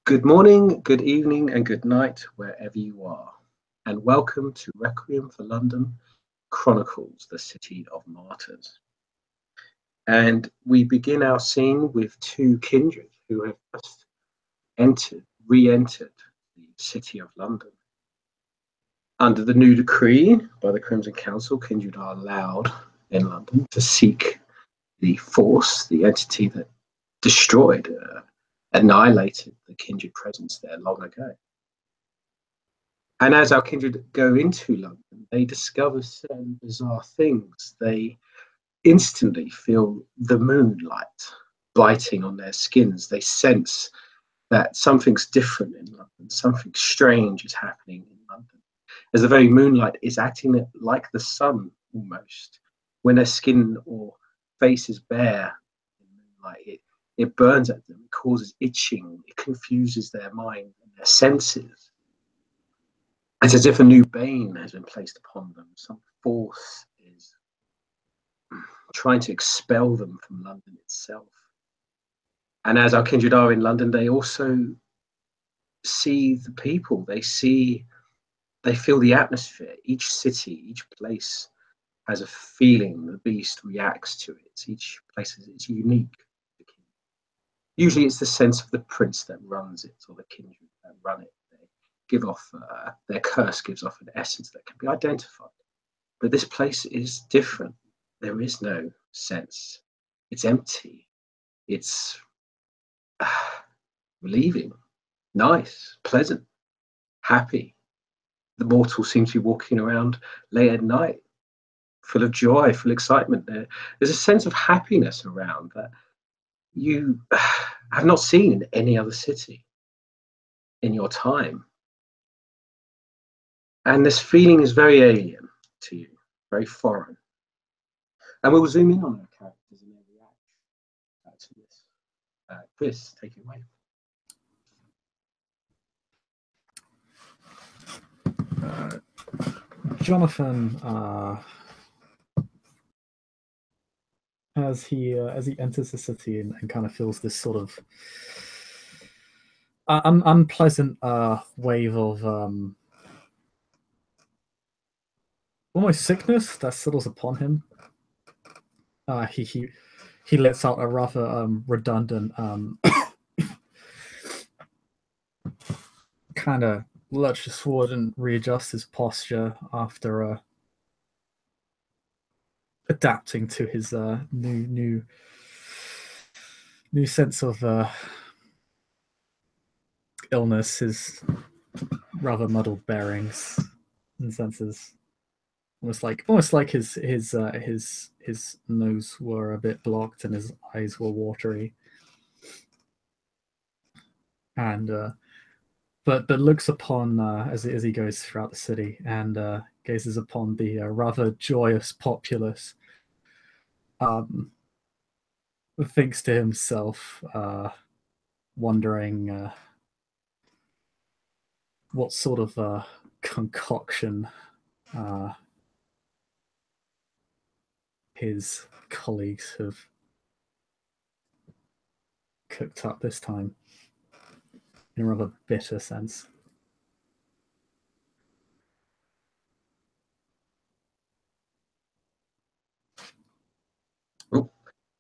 Good morning, good evening, and good night, wherever you are. And welcome to Requiem for London Chronicles, the City of Martyrs. And we begin our scene with two kindred who have just re-entered the City of London. Under the new decree by the Crimson Council, kindred are allowed in London to seek the force, the entity that destroyed, annihilated the kindred presence there long ago. And as our kindred go into London, they discover certain bizarre things. They instantly feel the moonlight biting on their skins. They sense that something's different in London, something strange is happening in London, as the very moonlight is acting like the sun almost. When their skin or face is bare in moonlight, it burns at them, it causes itching, it confuses their mind and their senses. It's as if a new bane has been placed upon them. Some force is trying to expel them from London itself. And as our kindred are in London, they also see the people. They feel the atmosphere. Each city, each place has a feeling. The beast reacts to it. Each place is unique. Usually it's the sense of the prince that runs it, or the kindred that run it. Give off their curse gives off an essence that can be identified. But this place is different. There is no sense. It's empty. It's relieving, nice, pleasant, happy. The mortals seem to be walking around late at night, full of joy, full of excitement. There's a sense of happiness around that you have not seen in any other city in your time. And this feeling is very alien to you, very foreign. And we'll zoom in on our characters and their reaction to this. Chris, take it away. Jonathan, as he enters the city and kind of feels this sort of unpleasant wave of almost sickness that settles upon him. He lets out a rather redundant kind of lurches forward and readjusts his posture after adapting to his new sense of illness, his rather muddled bearings and senses. Almost like his nose were a bit blocked and his eyes were watery, and but looks upon as he goes throughout the city and gazes upon the rather joyous populace. Thinks to himself, wondering what sort of concoction his colleagues have cooked up this time, in a rather bitter sense.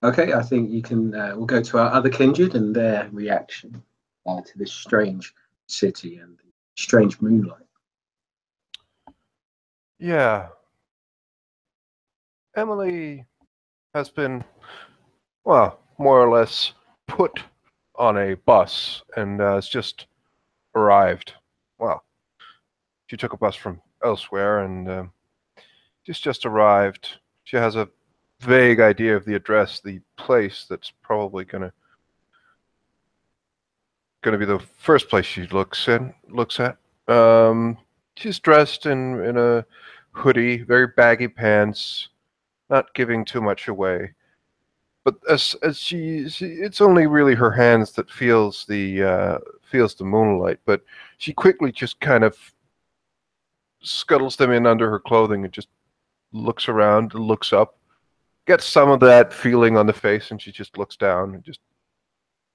Okay, I think you can. We'll go to our other kindred and their reaction to this strange city and the strange moonlight. Yeah. Emily has been, well, more or less put on a bus and has just arrived. Well, she took a bus from elsewhere and she's just arrived. She has a vague idea of the address, the place that's probably gonna be the first place she looks at. She's dressed in a hoodie, very baggy pants, not giving too much away. But as she it's only really her hands that feels the moonlight. But she quickly just kind of scuttles them in under her clothing and just looks around, looks up, gets some of that feeling on the face, and she just looks down and just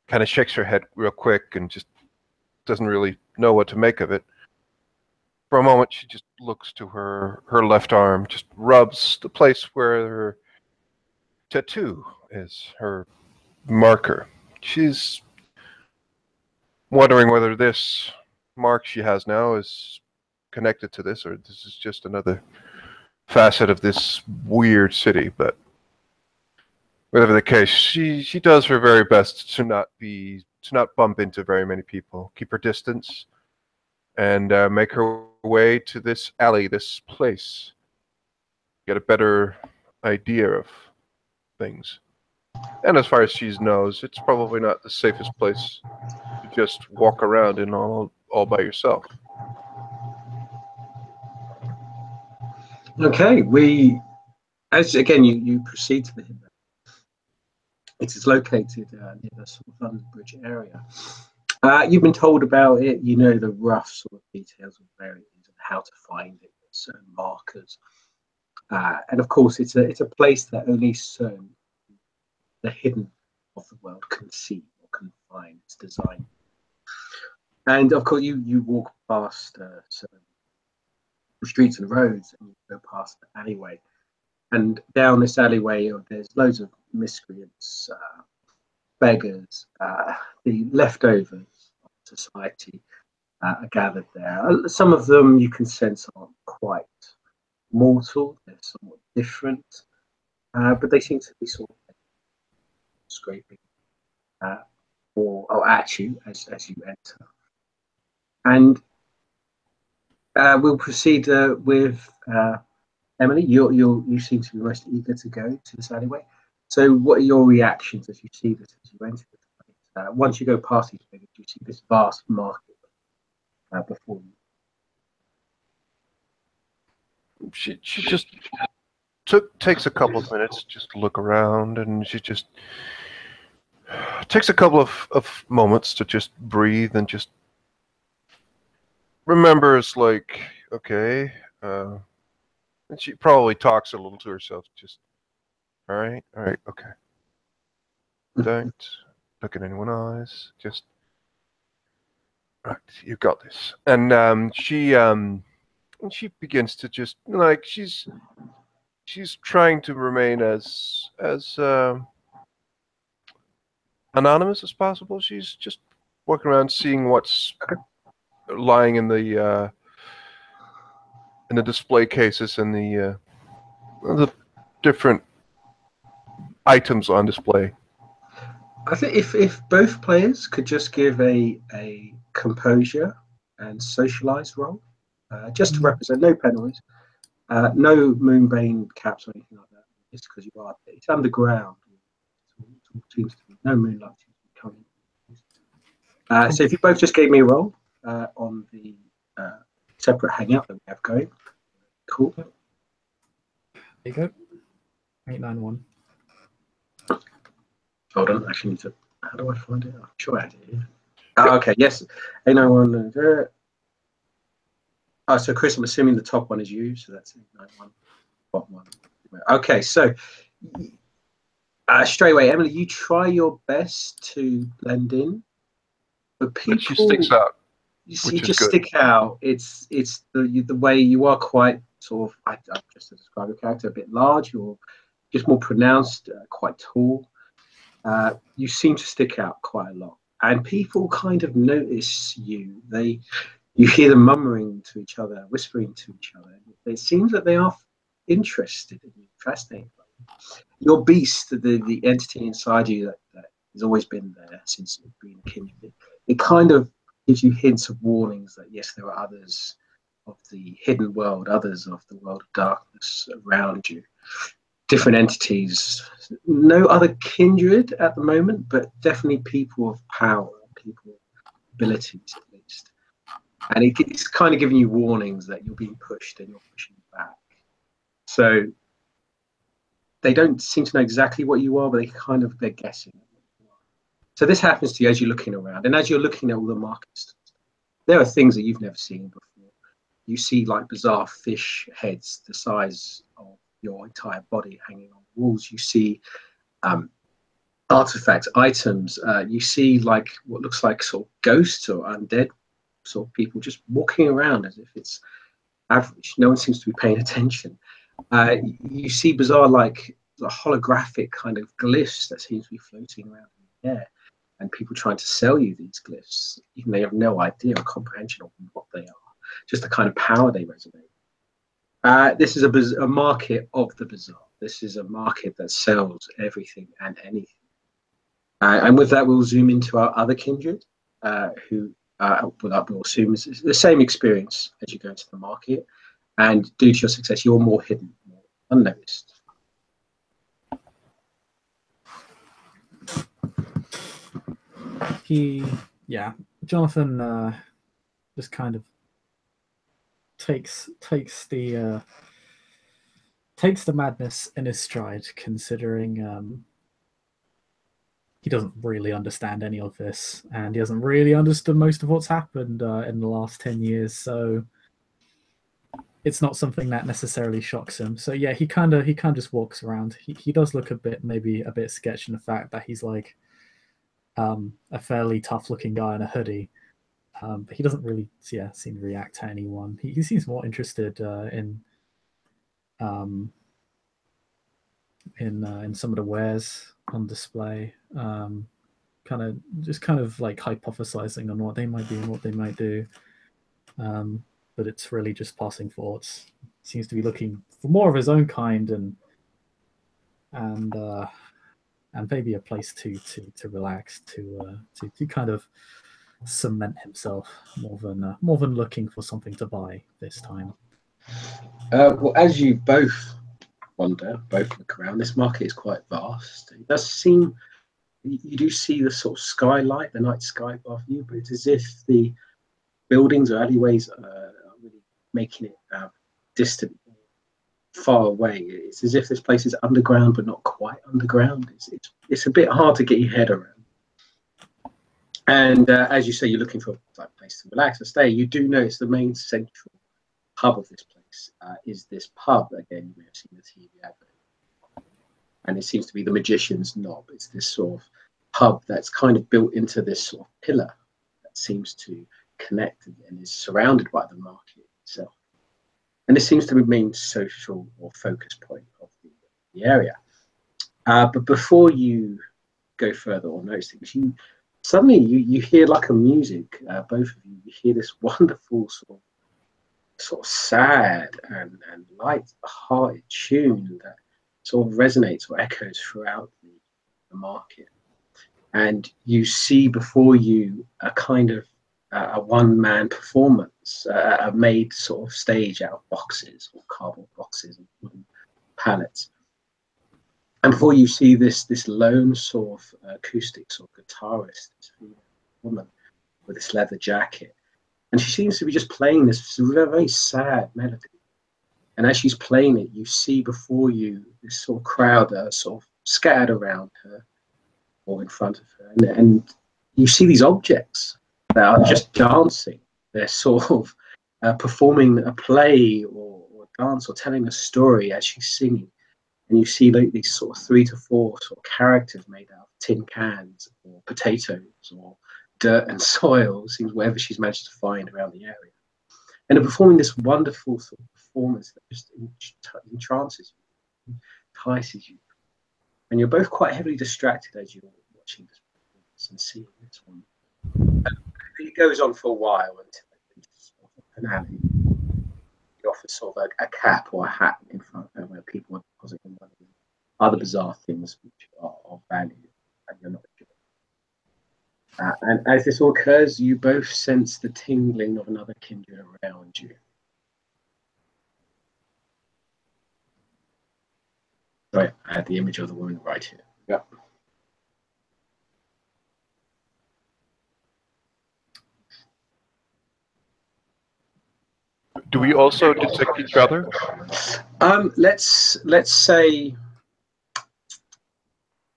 kind of shakes her head real quick and just doesn't really know what to make of it. For a moment, she just looks to her left arm, just rubs the place where her tattoo is, her marker. She's wondering whether this mark she has now is connected to this, or this is just another facet of this weird city. But whatever the case, she does her very best to not bump into very many people, keep her distance, and make her way to this alley, this place, get a better idea of things. And as far as she knows, it's probably not the safest place to just walk around in all by yourself. Okay, as again, you proceed to the Hidden. It is located near the sort of London Bridge area. You've been told about it. You know the rough sort of details of where it is and how to find it, certain markers, and of course, it's a place that only certain the hidden of the world can see or can find. Its design, and of course, you walk past certain streets and roads, and you go past the alleyway, and down this alleyway, there's loads of miscreants, beggars, the leftovers of society are gathered there. Some of them you can sense aren't quite mortal, they're somewhat different, but they seem to be sort of scraping or at you as you enter. And we'll proceed with Emily. You seem to be most eager to go to this alleyway. So what are your reactions as you see this, as you enter the place? Once you go past these figures, you see this vast market before you. She just takes a couple of minutes just to look around, and she just takes a couple of moments to just breathe and just remembers, like, okay, and she probably talks a little to herself, just, all right, okay. Don't look at anyone's eyes. Just, right, you got this. And she begins to just, like, she's trying to remain as anonymous as possible. She's just walking around, seeing what's lying in the display cases and the different items on display. I think if both players could just give a composure and socialized roll, just to represent, no penalties, no moonbane caps or anything like that, just because it's underground. It seems to be no moonlight coming. So if you both just gave me a roll on the separate hangout that we have going, cool. There you go. 891. Hold on, actually need to. How do I find it? I'm sure I had it here. Oh, okay, yes. 891. Oh, so Chris, I'm assuming the top one is you, so that's 891. Bottom one. Okay, so straight away, Emily, you try your best to blend in, but people. But she sticks out. You just stick out. It's the way you are quite sort of. I just to describe your character, a bit large. You're just more pronounced, quite tall. You seem to stick out quite a lot, and people kind of notice you. You hear them murmuring to each other, whispering to each other. It seems that they are interested in you, fascinated by you. Your beast, the entity inside you that has always been there since being a kindred, it kind of gives you hints of warnings that yes, there are others of the hidden world, others of the world of darkness around you. Different entities, no other kindred at the moment, but definitely people of power, people of abilities at least. And it's kind of giving you warnings that you're being pushed and you're pushing back. So they don't seem to know exactly what you are, but they're guessing. So this happens to you as you're looking around, and as you're looking at all the markets, there are things that you've never seen before. You see like bizarre fish heads the size of your entire body hanging on walls. You see artifacts, items. You see like what looks like sort of ghosts or undead sort of people just walking around as if it's average. No one seems to be paying attention. You see bizarre, like the holographic kind of glyphs that seem to be floating around in the air, and people trying to sell you these glyphs, even they have no idea or comprehension of what they are, just the kind of power they resonate. This is a market of the bizarre. This is a market that sells everything and anything. And with that, we'll zoom into our other kindred, who we'll assume is the same experience as you go into the market. And due to your success, you're more hidden, more unnoticed. Jonathan just kind of takes the madness in his stride, considering he doesn't really understand any of this, and he hasn't really understood most of what's happened in the last 10 years. So it's not something that necessarily shocks him. So yeah, he kind of just walks around. He does look maybe a bit sketched in the fact that he's like a fairly tough looking guy in a hoodie. But he doesn't really seem to react to anyone. He seems more interested in some of the wares on display, kind of like hypothesizing on what they might be and what they might do. But it's really just passing thoughts. Seems to be looking for more of his own kind and maybe a place to relax, to kind of cement himself more than looking for something to buy this time. Well, as you both look around, this market is quite vast. It does seem, you do see the sort of skylight, the night sky above you, but it's as if the buildings or alleyways are really making it distant, far away. It's as if this place is underground, but not quite underground. It's a bit hard to get your head around. And as you say, you're looking for a place to relax or stay. You do notice the main central hub of this place is this pub. Again, you may have seen the TV advert. And it seems to be the Magician's Knob. It's this sort of pub that's kind of built into this sort of pillar that seems to connect and is surrounded by the market itself. And this seems to be the main social or focus point of the area. But before you go further or notice things, suddenly you hear like a music, both of you hear this wonderful sort of sad and light-hearted tune that sort of resonates or echoes throughout the market. And you see before you a kind of a one-man performance, a made sort of stage out of boxes or cardboard boxes and wooden pallets. And before you see this lone sort of acoustic sort of guitarist, this woman with this leather jacket, and she seems to be just playing this very sad melody. And as she's playing it, you see before you this sort of crowd sort of scattered around her or in front of her, and you see these objects that are just dancing. They're sort of performing a play or dance or telling a story as she's singing. And you see like these sort of 3 to 4 sort of characters made out of tin cans or potatoes or dirt and soil, seems wherever she's managed to find around the area. And they're performing this wonderful sort of performance that just entrances you, entices you. And you're both quite heavily distracted as you're watching this performance and seeing this one. And it goes on for a while until it's sort of an finale. He offers sort of a cap or a hat in front of where people are depositing money and other bizarre things which are of value and you're not enjoying. And as this all occurs, you both sense the tingling of another kindred around you. Right, I had the image of the woman right here. Yeah. Do we also detect each other? Let's say.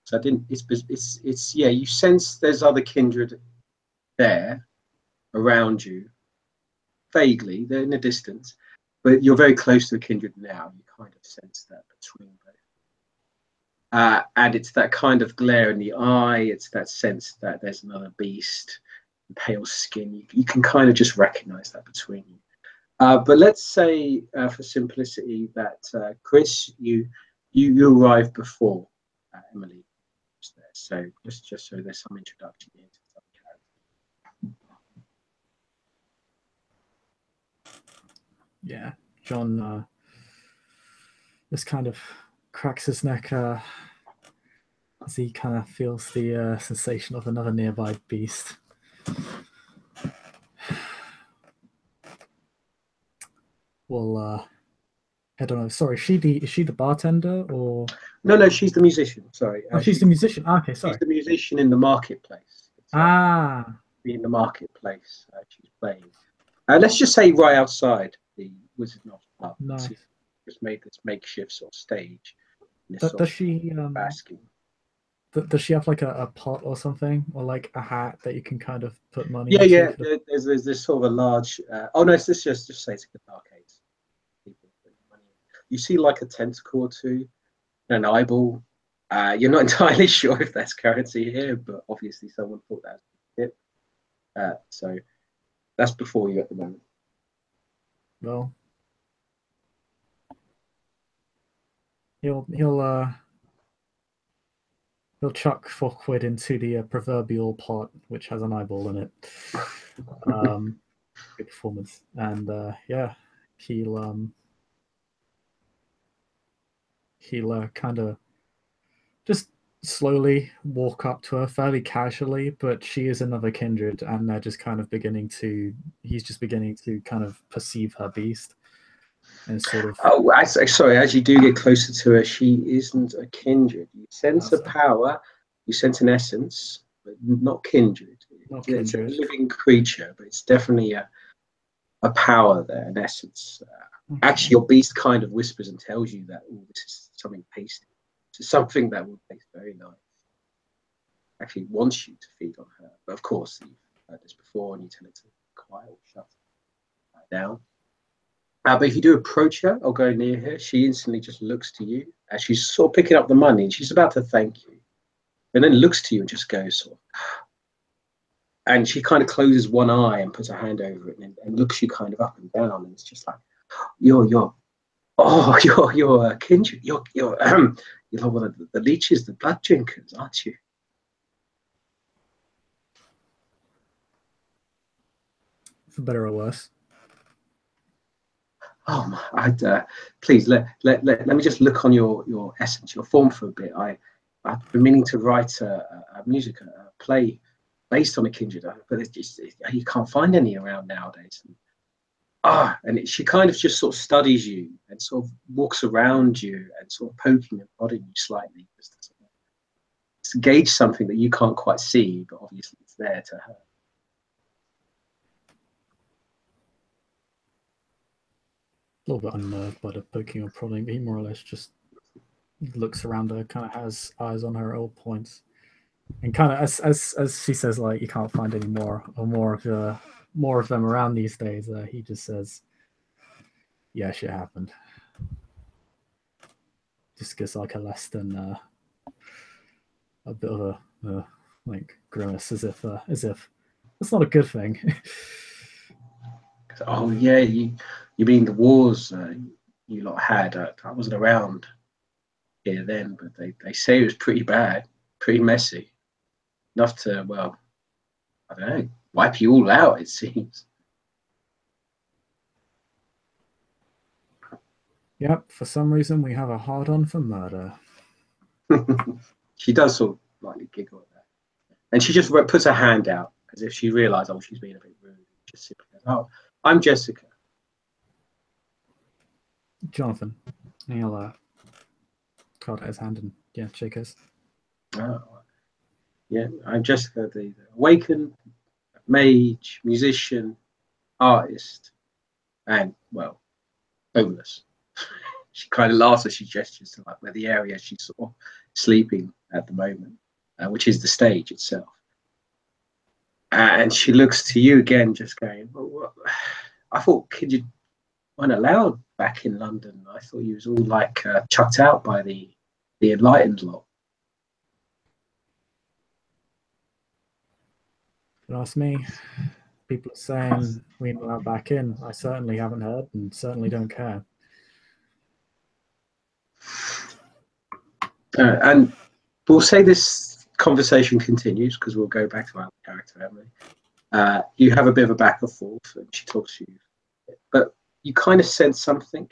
So I didn't. It's yeah. You sense there's other kindred there around you, vaguely. They're in the distance, but you're very close to the kindred now. You kind of sense that between both. And it's that kind of glare in the eye. It's that sense that there's another beast pale skin. You can kind of just recognize that between you. But let's say, for simplicity, that Chris, you arrived before Emily was there. So just so there's some introduction here to some character. Yeah, John just kind of cracks his neck as he kind of feels the sensation of another nearby beast. Well, I don't know. Sorry, is she the bartender or? No, she's the musician. Sorry. Oh, she's the musician. Okay, sorry. She's the musician in the marketplace. In the marketplace, she's playing. Let's just say right outside the Wizard Knot pub. Nice. Just made this makeshift sort of stage. Does she basking? Does she have like a pot or something, or like a hat that you can kind of put money? Yeah, into? yeah. There's this sort of a large. Oh no, it's just say it's a guitar case. People put money in. You see like a tentacle or two, and an eyeball. You're not entirely sure if that's currency here, but obviously someone thought that was a tip. So that's before you at the moment. Well, he'll chuck 4 quid into the proverbial pot, which has an eyeball in it. Good performance, and yeah, he'll kind of just slowly walk up to her fairly casually, but she is another kindred, and they're just kind of he's just beginning to kind of perceive her beast. And sort of. Oh, sorry. As you do get closer to her, she isn't a kindred. You sense a power, you sense an essence, but not kindred. It's a living creature, but it's definitely a power there, an essence. Actually, your beast kind of whispers and tells you that this is something tasty. It's something that will taste very nice. Actually, wants you to feed on her, but of course, you've heard this before, and you tell it to quiet or shut down. But if you do approach her or go near her, she instantly just looks to you as she's sort of picking up the money, and she's about to thank you, and then looks to you and just goes sort of, and she kind of closes one eye and puts her hand over it and looks you kind of up and down, and it's just like, you're kindred, you're one of the leeches, the blood drinkers, aren't you? For better or worse. Oh my! Please let me just look on your essence, your form for a bit. I've been meaning to write a play based on a kindred, but it's just you can't find any around nowadays. And she kind of just sort of studies you and sort of walks around you and sort of poking and prodding you slightly, just to sort of gauge something that you can't quite see, but obviously it's there to her. A little bit unnerved by the poking or prodding, but he more or less just looks around her, kind of has eyes on her old points, and kind of as she says, like, you can't find any more of them around these days. He just says, "Yeah, shit happened." Just gives like a less than a bit of a like grimace, as if that's not a good thing. Oh yeah, you mean the wars you lot had? I wasn't around here then, but they say it was pretty bad, pretty messy, enough to, well, I don't know, wipe you all out, it seems. Yep, for some reason we have a hard-on for murder. She does sort of slightly giggle at that, and she just puts her hand out as if she realised, oh, she's being a bit rude. Just simply goes, oh, I'm Jessica. Jonathan. And he'll cut his hand and shake his. Oh, yeah, I'm Jessica, the awakened mage, musician, artist, and, well, homeless. She kind of laughs as she gestures to like where the area she's sort of sleeping at the moment, which is the stage itself. And she looks to you again, just going, well, what? I thought kids weren't allowed back in London. I thought you was all like chucked out by the enlightened lot. Don't ask me. People are saying we know her back in. I certainly haven't heard and certainly don't care. And we'll say this conversation continues because we'll go back to our character, Emily. You have a bit of a back and forth, and she talks to you, but you kind of sense something.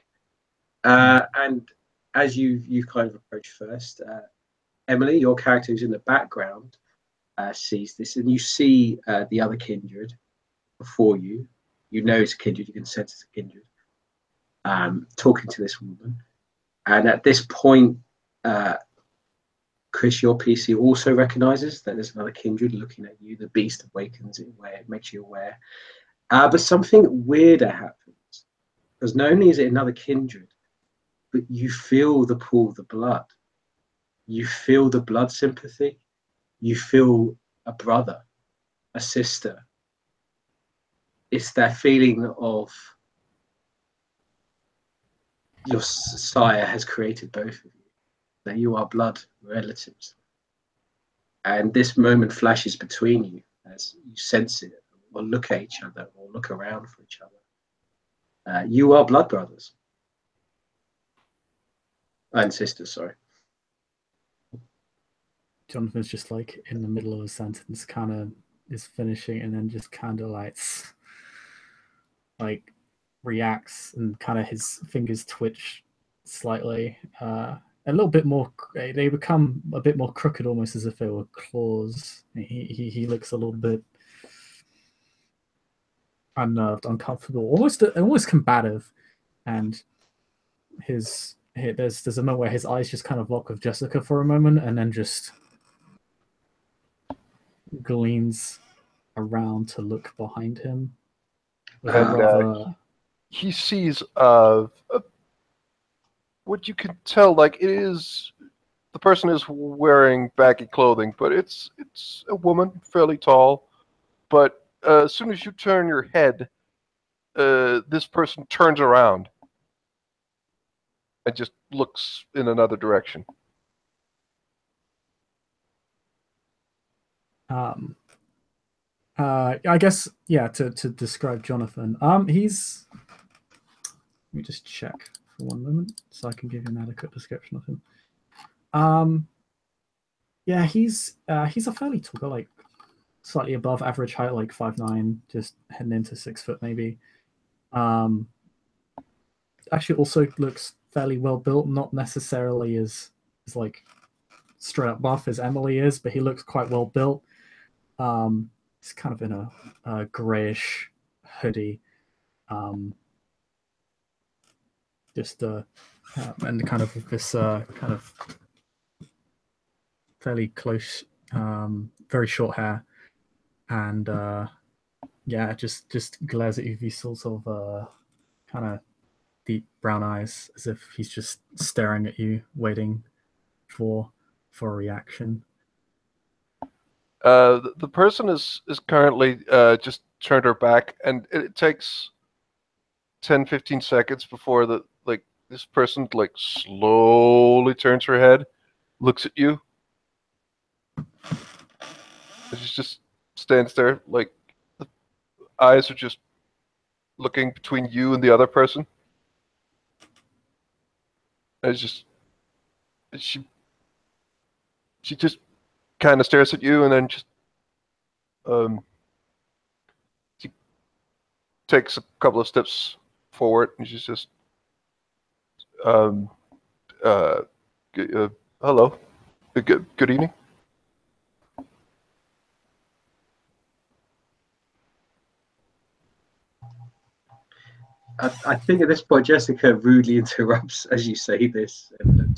And as you kind of approach first, Emily, your character who's in the background, sees this, and you see the other kindred before you. You know it's a kindred. You can sense it's a kindred. Talking to this woman, and at this point, Chris, your PC also recognizes that there's another kindred looking at you. The beast awakens it, where it makes you aware. But something weirder happens, because not only is it another kindred, but you feel the pull of the blood. You feel the blood sympathy. You feel a brother, a sister. It's that feeling of your sire has created both of you, that you are blood relatives. And this moment flashes between you as you sense it, or look at each other, or look around for each other. You are blood brothers. And sisters, sorry. Jonathan's just like in the middle of a sentence, kind of is finishing, and then just kind of like reacts, and kind of his fingers twitch slightly, a little bit more. They become a bit more crooked, almost as if they were claws. He looks a little bit unnerved, uncomfortable, almost combative, and there's a moment where his eyes just kind of lock with Jessica for a moment, and then just gleans around to look behind him. And he sees what you can tell, like it is, the person is wearing baggy clothing, but it's a woman, fairly tall. But as soon as you turn your head, this person turns around and just looks in another direction. I guess, yeah, to describe Jonathan, he's, let me just check for one moment so I can give you an adequate description of him. Yeah, he's a fairly tall guy, like slightly above average height, like 5'9", just heading into 6 foot maybe. Actually also looks fairly well built, not necessarily as like straight up buff as Emily is, but he looks quite well built. He's kind of in a grayish hoodie, just and kind of this kind of fairly close, very short hair, and yeah, just glares at you with these sort of kind of deep brown eyes, as if he's just staring at you, waiting for a reaction. The person is currently just turned her back, and it takes 10-15 seconds before this person slowly turns her head, looks at you, and she just stands there, like the eyes are just looking between you and the other person. And it's just she just kind of stares at you, and then just she takes a couple of steps forward, and she's just hello, good evening. I think at this point Jessica rudely interrupts as you say this, and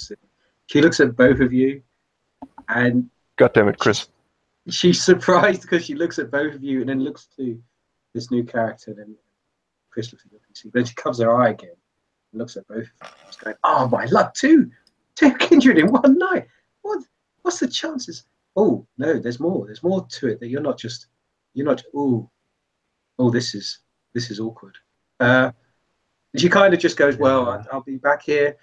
she looks at both of you, and God damn it, Chris. She's surprised because she looks at both of you and then looks to this new character, and then Chris looks at the PC. Then she covers her eye again and looks at both of you. She's going, "Oh my luck, two kindred in one night. What's the chances? Oh no, there's more. There's more to it. That you're not. Oh, this is awkward." She kind of just goes, "Well, I'll be back here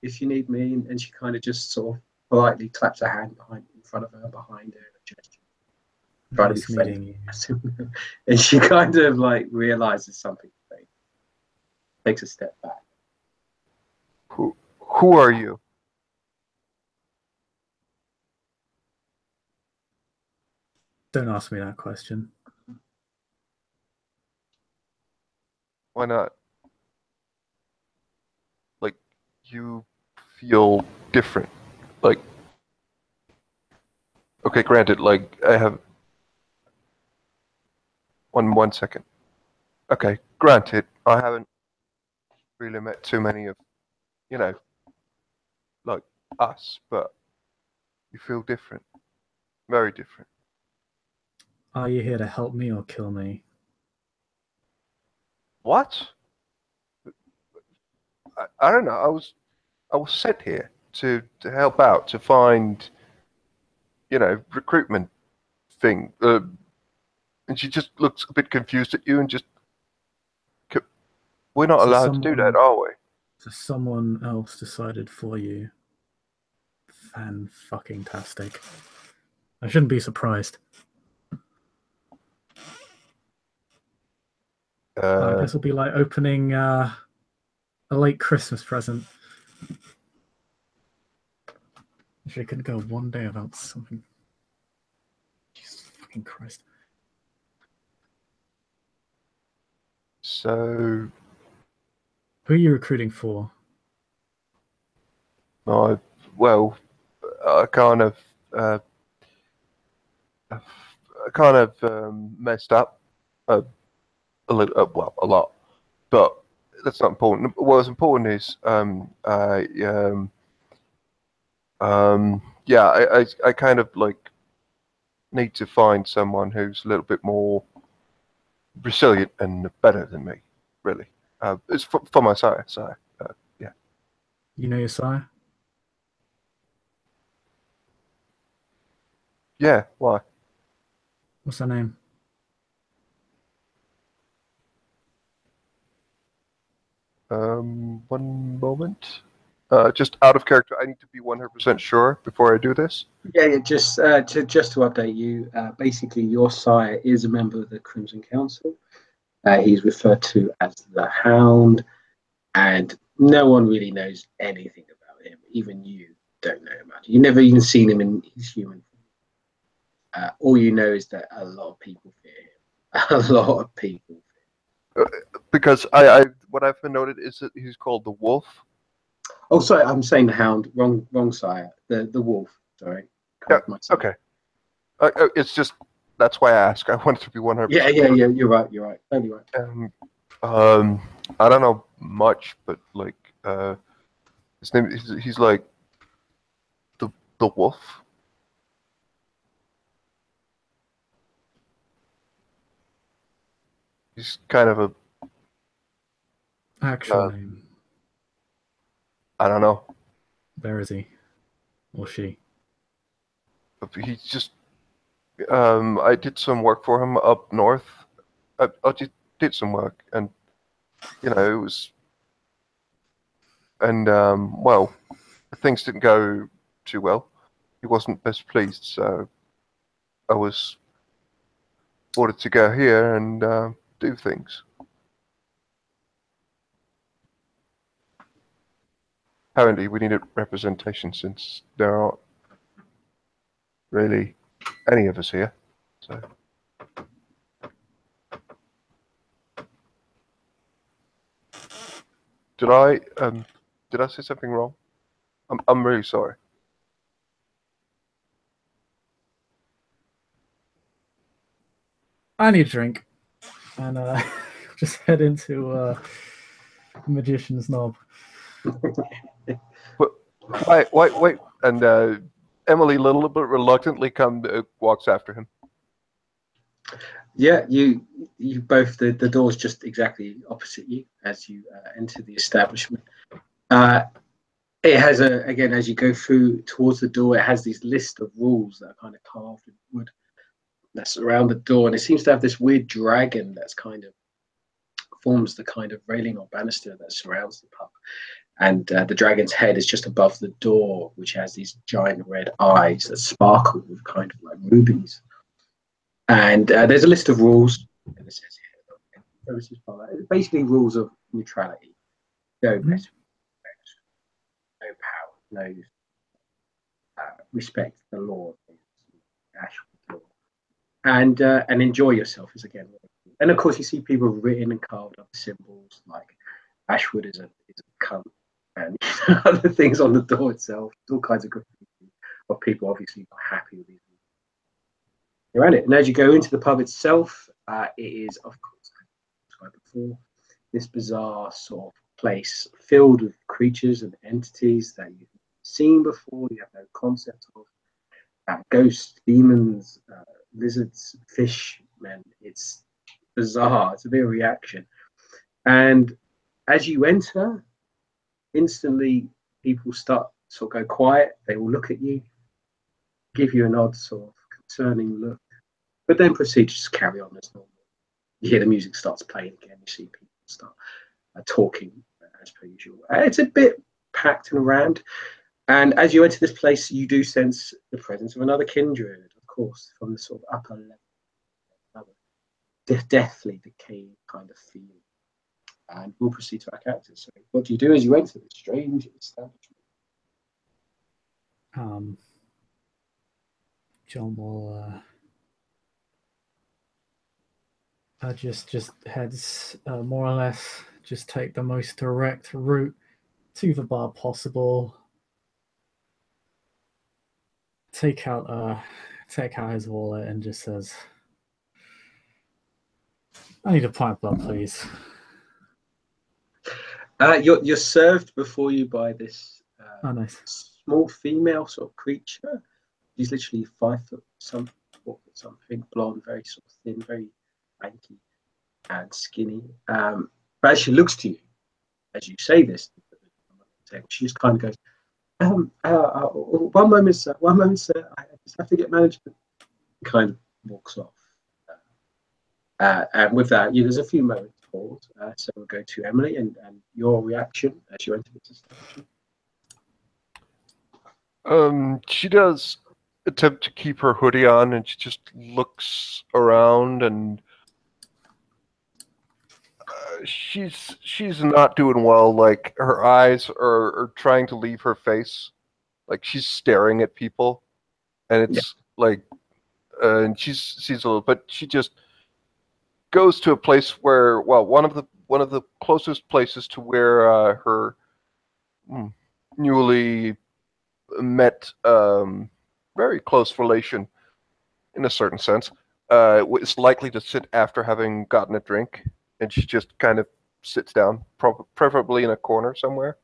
if you need me," and she kind of just sort of politely claps her hand in front of her, behind her, and a gesture. trying to be Nice friendly. meeting you. And she kind of like realizes something. Takes a step back. Who are you? Don't ask me that question. Why not? Like, you feel different. Like, okay, granted, like, I have... One second. Okay, granted, I haven't really met too many of, you know, like us, but you feel different. Very different. Are you here to help me or kill me? What? I don't know. I was sent here to help out, to find, you know, recruitment thing. And she just looks a bit confused at you and just... We're not So allowed to do that, are we? So someone else decided for you. Fan-fucking-tastic. I shouldn't be surprised. I guess it'll be like opening a late Christmas present. Actually, I couldn't go one day without something. Jesus fucking Christ. So... Who are you recruiting for? I kind of... I kind of messed up a little, well, a lot, but that's not important. What's important is, yeah, I kind of like need to find someone who's a little bit more resilient and better than me, really. It's for my sire, so yeah. You know your sire? Yeah, why? What's her name? One moment. Just out of character, I need to be 100% sure before I do this. Yeah, just to update you, basically your sire is a member of the Crimson Council. He's referred to as the Hound, and no one really knows anything about him. Even you don't know about him. You've never even seen him in his human form. All you know is that a lot of people fear him. A lot of people fear him. Because I what I've noted is that he's called the Wolf. Oh, sorry, I'm saying the Hound. Wrong sire. The Wolf. Sorry. Yeah, okay. It's just, that's why I ask. I want it to be 100%. Yeah. You're right. Totally right. I don't know much, but like, his name, he's like the Wolf. He's kind of a... Actual name. I don't know. Where is he? Or she? He's just... I did some work for him up north. I just did some work, and you know, it was... And well, things didn't go too well. He wasn't best pleased, so I was ordered to go here and do things. Apparently, we needed representation since there aren't really any of us here. So, did I say something wrong? I'm really sorry. I need a drink. And just head into Magician's Knob. Wait. And Emily, a little bit reluctantly, walks after him. Yeah, you both, the door's just exactly opposite you as you enter the establishment. It has again, as you go through towards the door, it has these list of rules that are kind of carved in wood that's around the door, and it seems to have this weird dragon that's kind of forms the kind of railing or banister that surrounds the pub. And the dragon's head is just above the door, which has these giant red eyes that sparkle with kind of like rubies. And there's a list of rules. And it says here, basically rules of neutrality. No mess, no power, no respect the law, Ashwood law, and enjoy yourself is again. And of course, you see people written and carved up symbols like Ashwood is a cunt, and other things on the door itself. All kinds of graffiti of people obviously not happy with these around it. And as you go into the pub itself, it is, of course, like before, this bizarre sort of place filled with creatures and entities that you've seen before, you have no concept of. Ghosts, demons, lizards, fish, man, it's bizarre. It's a bit of a reaction. And as you enter, instantly people start sort of go quiet. They will look at you, give you an odd sort of concerning look, but then proceed to just carry on as normal. You hear the music starts playing again. You see people start talking as per usual. It's a bit packed and around. And as you enter this place, you do sense the presence of another kindred, of course, from the sort of upper level, deathly decaying kind of feeling. And we'll proceed to our characters. So what do you do as you enter this strange establishment? John will just heads more or less just take the most direct route to the bar possible. Take out his wallet and just says, "I need a pint of blood, please." You're served before you by this nice. small female sort of creature. She's literally 5 foot something, 4 foot something, blonde, very sort of thin, very lanky and skinny. But as she looks to you, as you say this, she just kind of goes, one moment, sir. I just have to get management. Kind of walks off. And with that, there's a few moments pause. So we'll go to Emily and your reaction as you enter this establishment. She does attempt to keep her hoodie on, and she just looks around, and she's not doing well. Like, her eyes are trying to leave her face. Like, she's staring at people, and it's like, and she sees a little, but she just goes to a place where, well, one of the closest places to where her newly met very close relation, in a certain sense, is likely to sit after having gotten a drink, and she just kind of sits down, preferably in a corner somewhere.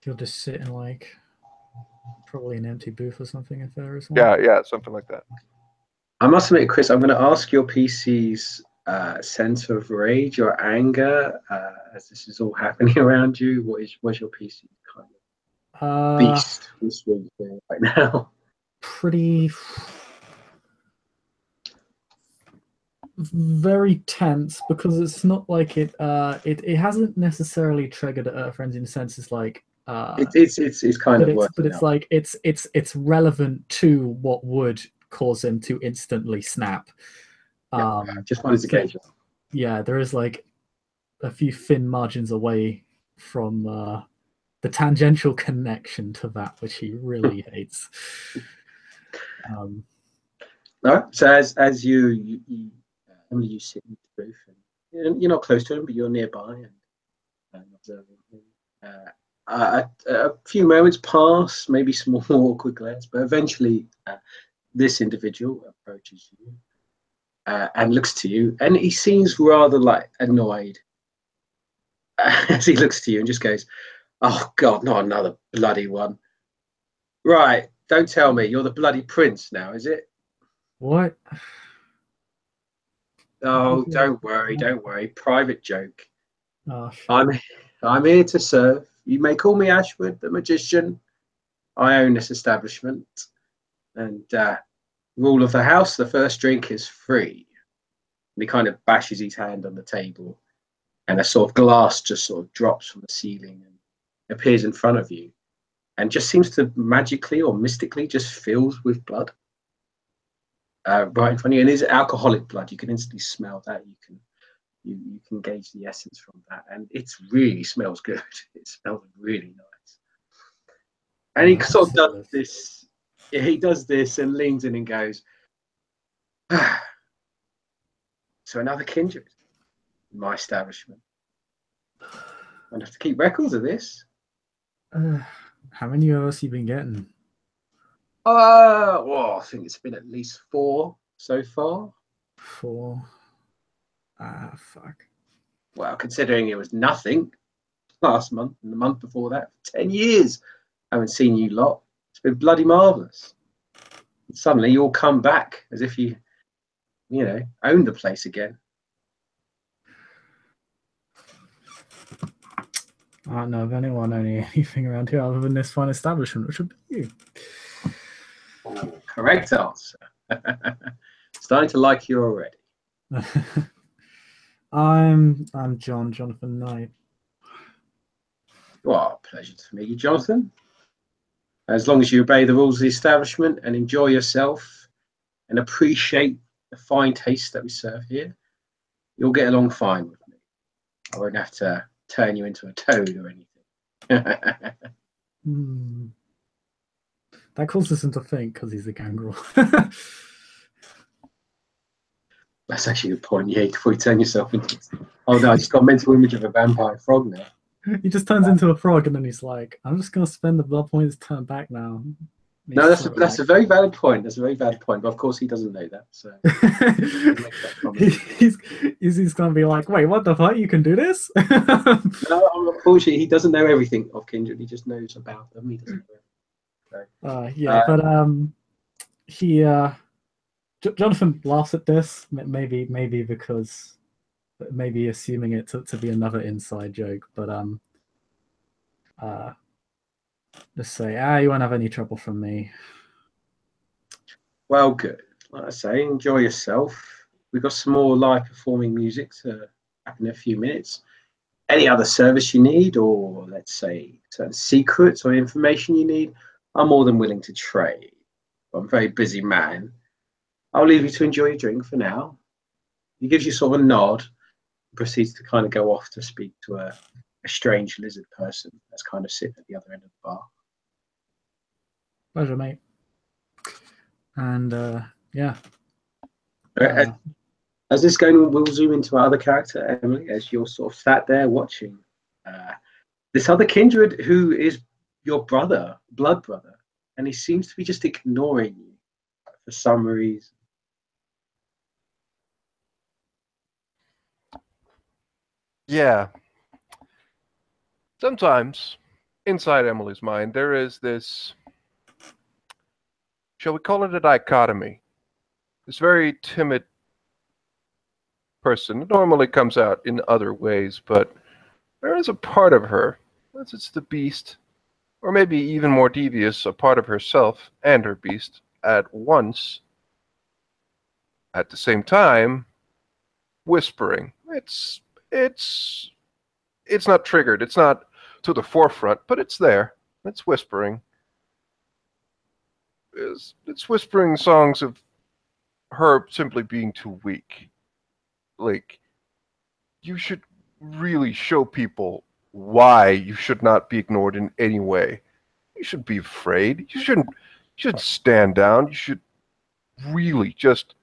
You'll just sit in like probably an empty booth or something if there is one. Yeah, something like that. I must admit, Chris, I'm going to ask your PC's sense of rage or anger as this is all happening around you. What's your PC kind of beast right now? Pretty very tense, because it's not like it hasn't necessarily triggered a frenzy in the sense it's like it's kind of but it's like it's relevant to what would cause him to instantly snap. Just wanted to gauge it. Yeah, there is like a few thin margins away from the tangential connection to that which he really hates. No, so as you Emily, you sit in the booth, and you're not close to him, but you're nearby and observing him. A few moments pass, maybe small awkward glares, but eventually this individual approaches you and looks to you, and he seems rather like annoyed as he looks to you and just goes, "Oh God, not another bloody one! Right, don't tell me you're the bloody prince now, is it?" What? Oh, don't worry. Private joke. Oh, I'm here to serve. You may call me Ashwood, the magician. I own this establishment, and rule of the house: the first drink is free. And he kind of bashes his hand on the table, and a sort of glass just sort of drops from the ceiling and appears in front of you, and just seems to magically or mystically just fills with blood. right in front of you, and it's alcoholic blood. You can instantly smell that. You can gauge the essence from that, and it really smells good. It smells really nice. And he sort of does this. He does this and leans in and goes, "So another kindred in my establishment. I'd have to keep records of this." How many of us you been getting? Well, I think it's been at least 4 so far. 4. Fuck. Well, considering it was nothing last month and the month before that, for 10 years, I haven't seen you lot. It's been bloody marvellous. And suddenly you all come back as if you own the place again. I don't know of anyone owning anything around here other than this fine establishment, which would be you. Correct answer. Starting to like you already. I'm Jonathan Knight. Well, pleasure to meet you, Jonathan. As long as you obey the rules of the establishment and enjoy yourself and appreciate the fine taste that we serve here, you'll get along fine with me. I won't have to turn you into a toad or anything. That causes him to think because he's a gangrel. That's actually a good point. Yeah, before you turn yourself into... Oh no, I just got a mental image of a vampire frog now. He just turns into a frog and then he's like, I'm just going to spend the blood points to turn back now. No, that's a very valid point. That's a very valid point. But of course, he doesn't know that. So he's going to be like, wait, what the fuck? You can do this? No, unfortunately, he doesn't know everything of Kindred. He just knows about them. He doesn't know. So, Jonathan laughs at this, maybe because maybe assuming it to be another inside joke, but just say, you won't have any trouble from me. Well, good. Like I say, enjoy yourself. We've got some more live performing music to happen in a few minutes. Any other service you need, or let's say certain secrets or information you need, I'm more than willing to trade. I'm a very busy man. I'll leave you to enjoy your drink for now. He gives you sort of a nod and proceeds to kind of go off to speak to a strange lizard person that's kind of sitting at the other end of the bar. Pleasure, mate. And as this going on, we'll zoom into our other character, Emily, as you're sort of sat there watching this other kindred who is your brother, blood brother, and he seems to be just ignoring you for some reason. Yeah. Sometimes, inside Emily's mind, there is this, shall we call it a dichotomy? This very timid person. It normally comes out in other ways, but there is a part of her, as it's the beast, or maybe even more devious, a part of herself and her beast at once, at the same time, whispering. It's not triggered. It's not to the forefront, but it's there. It's whispering. It's whispering songs of her simply being too weak. Like, you should really show people why you should not be ignored in any way. You shouldn't be afraid. You shouldn't stand down. You should really just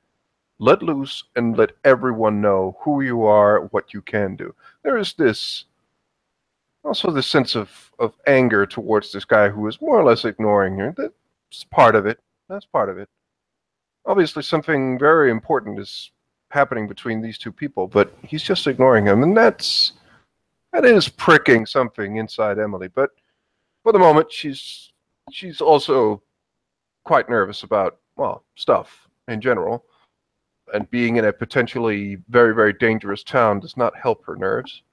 let loose and let everyone know who you are, what you can do. There is this sense of anger towards this guy who is more or less ignoring you. That's part of it. That's part of it. Obviously, something very important is happening between these two people, but he's just ignoring him, and that is pricking something inside Emily. But for the moment, she's also quite nervous about, well, stuff in general. And being in a potentially very, very dangerous town does not help her nerves.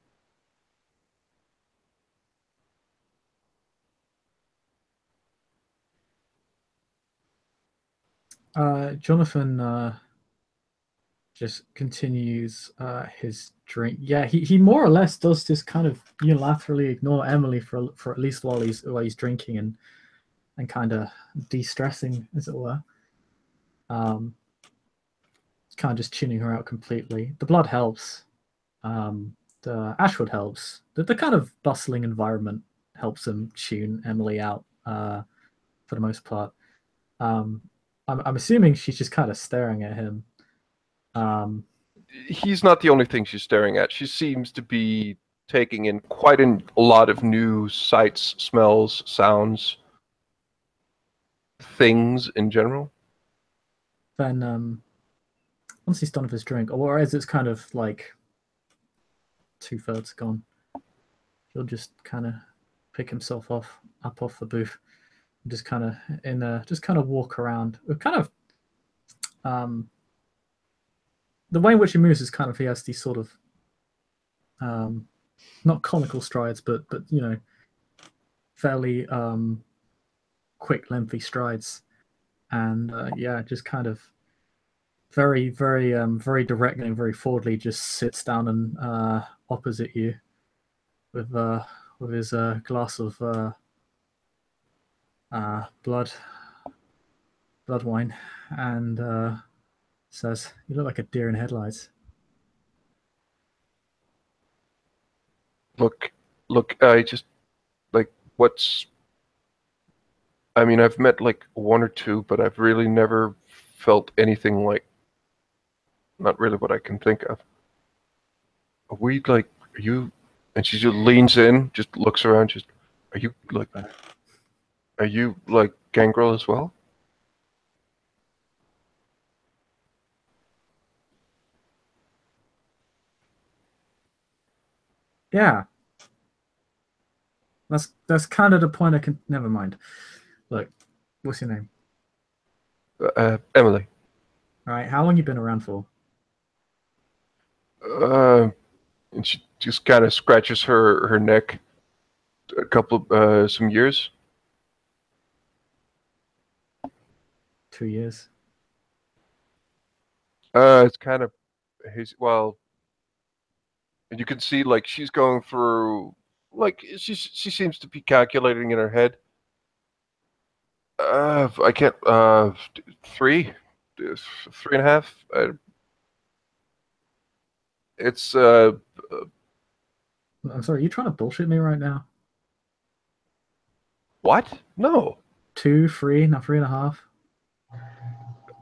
Jonathan just continues his drink. Yeah, he more or less does just kind of unilaterally ignore Emily for at least while he's drinking and kind of de-stressing, as it were. kind of just tuning her out completely. The blood helps. The Ashwood helps. The kind of bustling environment helps him tune Emily out for the most part. I'm assuming she's just kind of staring at him. He's not the only thing she's staring at. She seems to be taking in quite a lot of new sights, smells, sounds, things in general. Then once he's done with his drink, or as it's kind of like 2/3 gone, he'll just kind of pick himself up off the booth, and just kind of walk around. Kind of the way in which he moves is kind of, he has these sort of not comical strides, but you know, fairly quick, lengthy strides, and yeah, just kind of very directly and very forwardly just sits down and opposite you with his glass of blood wine, and says, "You look like a deer in headlights." Look, I just, like, I mean, I've met like one or two, but I've really never felt anything like, not really what I can think of. Are we like, are you, and she just leans in, just looks around, just, are you like Gangrel as well? Yeah. That's kind of the point. I can, never mind. Look, what's your name? Emily. All right, how long you been around for? And she just kind of scratches her neck. A couple, some years. 2 years. It's kind of well, and you can see like she's going through, like she seems to be calculating in her head. I can't. 3.5. It's I'm sorry, are you trying to bullshit me right now? what? No, 2, 3, not 3.5.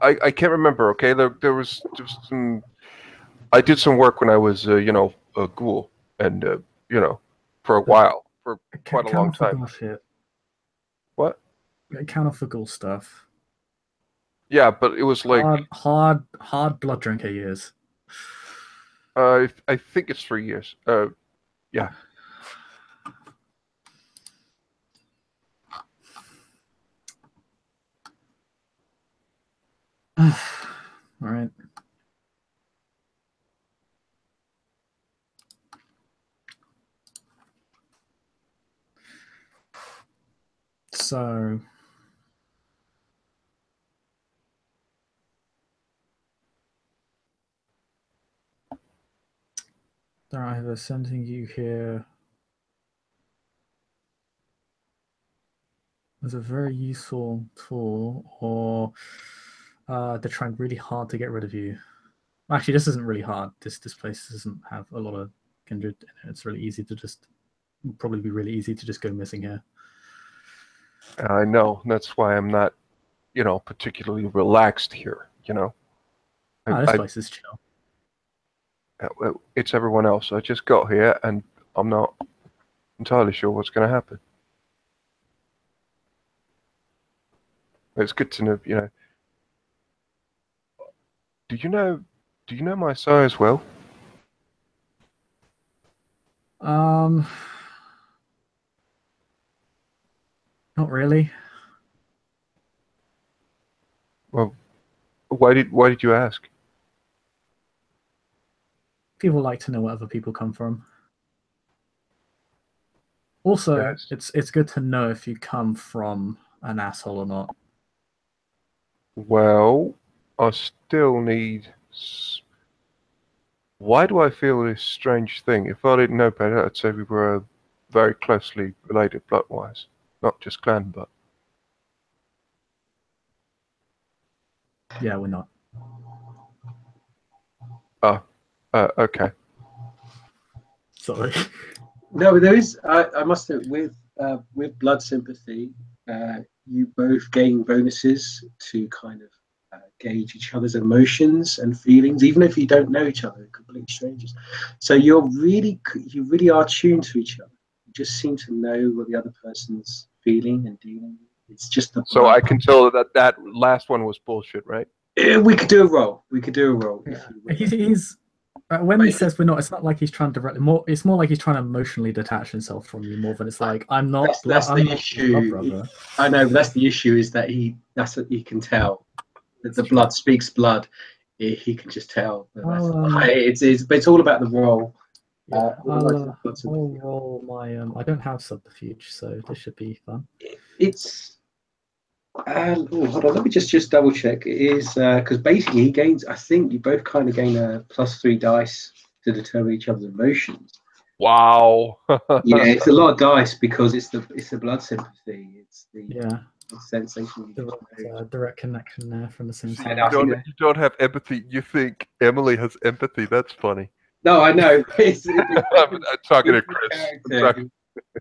I can't remember. Okay, there was some. I did some work when I was you know, a ghoul, and you know, for a while, for quite a long time. Bullshit. What? Count off for ghoul stuff. Yeah, but it was like hard blood drinker years. I think it's 3 years. Yeah. All right. So they're either sending you here as a very useful tool, or they're trying really hard to get rid of you. Actually, this isn't really hard. This place doesn't have a lot of kindred in it. It's really easy to just, probably be really easy to just go missing here. I know. That's why I'm not, you know, particularly relaxed here. You know. This place is chill. It's everyone else. I just got here and I'm not entirely sure what's going to happen. It's good to know, you know. Do you know my size well? Not really. Well, why did you ask? People like to know where other people come from. Also, Yes. it's good to know if you come from an asshole or not. Well, I still need. Why do I feel this strange thing? If I didn't know better, I'd say we were very closely related blood-wise, not just clan, but. Yeah, we're not. Okay. Sorry. No, there is. I must say, with blood sympathy, you both gain bonuses to kind of gauge each other's emotions and feelings, even if you don't know each other, complete strangers. So you really are tuned to each other. You just seem to know what the other person's feeling and dealing with. It's just the So blood. I can tell that last one was bullshit, right? We could do a roll. We could do a roll. Yeah. If you would. He's when he says we're not, it's not like he's trying to directly. It's more like he's trying to emotionally detach himself from you more than it's like I'm not. That's I'm the not issue. your blood brother. I know, but that's the issue. Is that that's what he can tell. That the That's true. blood speaks blood. He can just tell. But it's all about the role. Yeah, Blood I'll sympathy. roll my. I don't have subterfuge, so this should be fun. It's hold on. Let me just double check. It is because basically he gains. I think you both kind of gain a +3 dice to determine each other's emotions. Wow. Yeah, it's a lot of dice because it's the blood sympathy. It's the Yeah, sensation. direct connection there from the same See, side. you don't have empathy. You think Emily has empathy. That's funny. No, I know. I'm talking to Chris.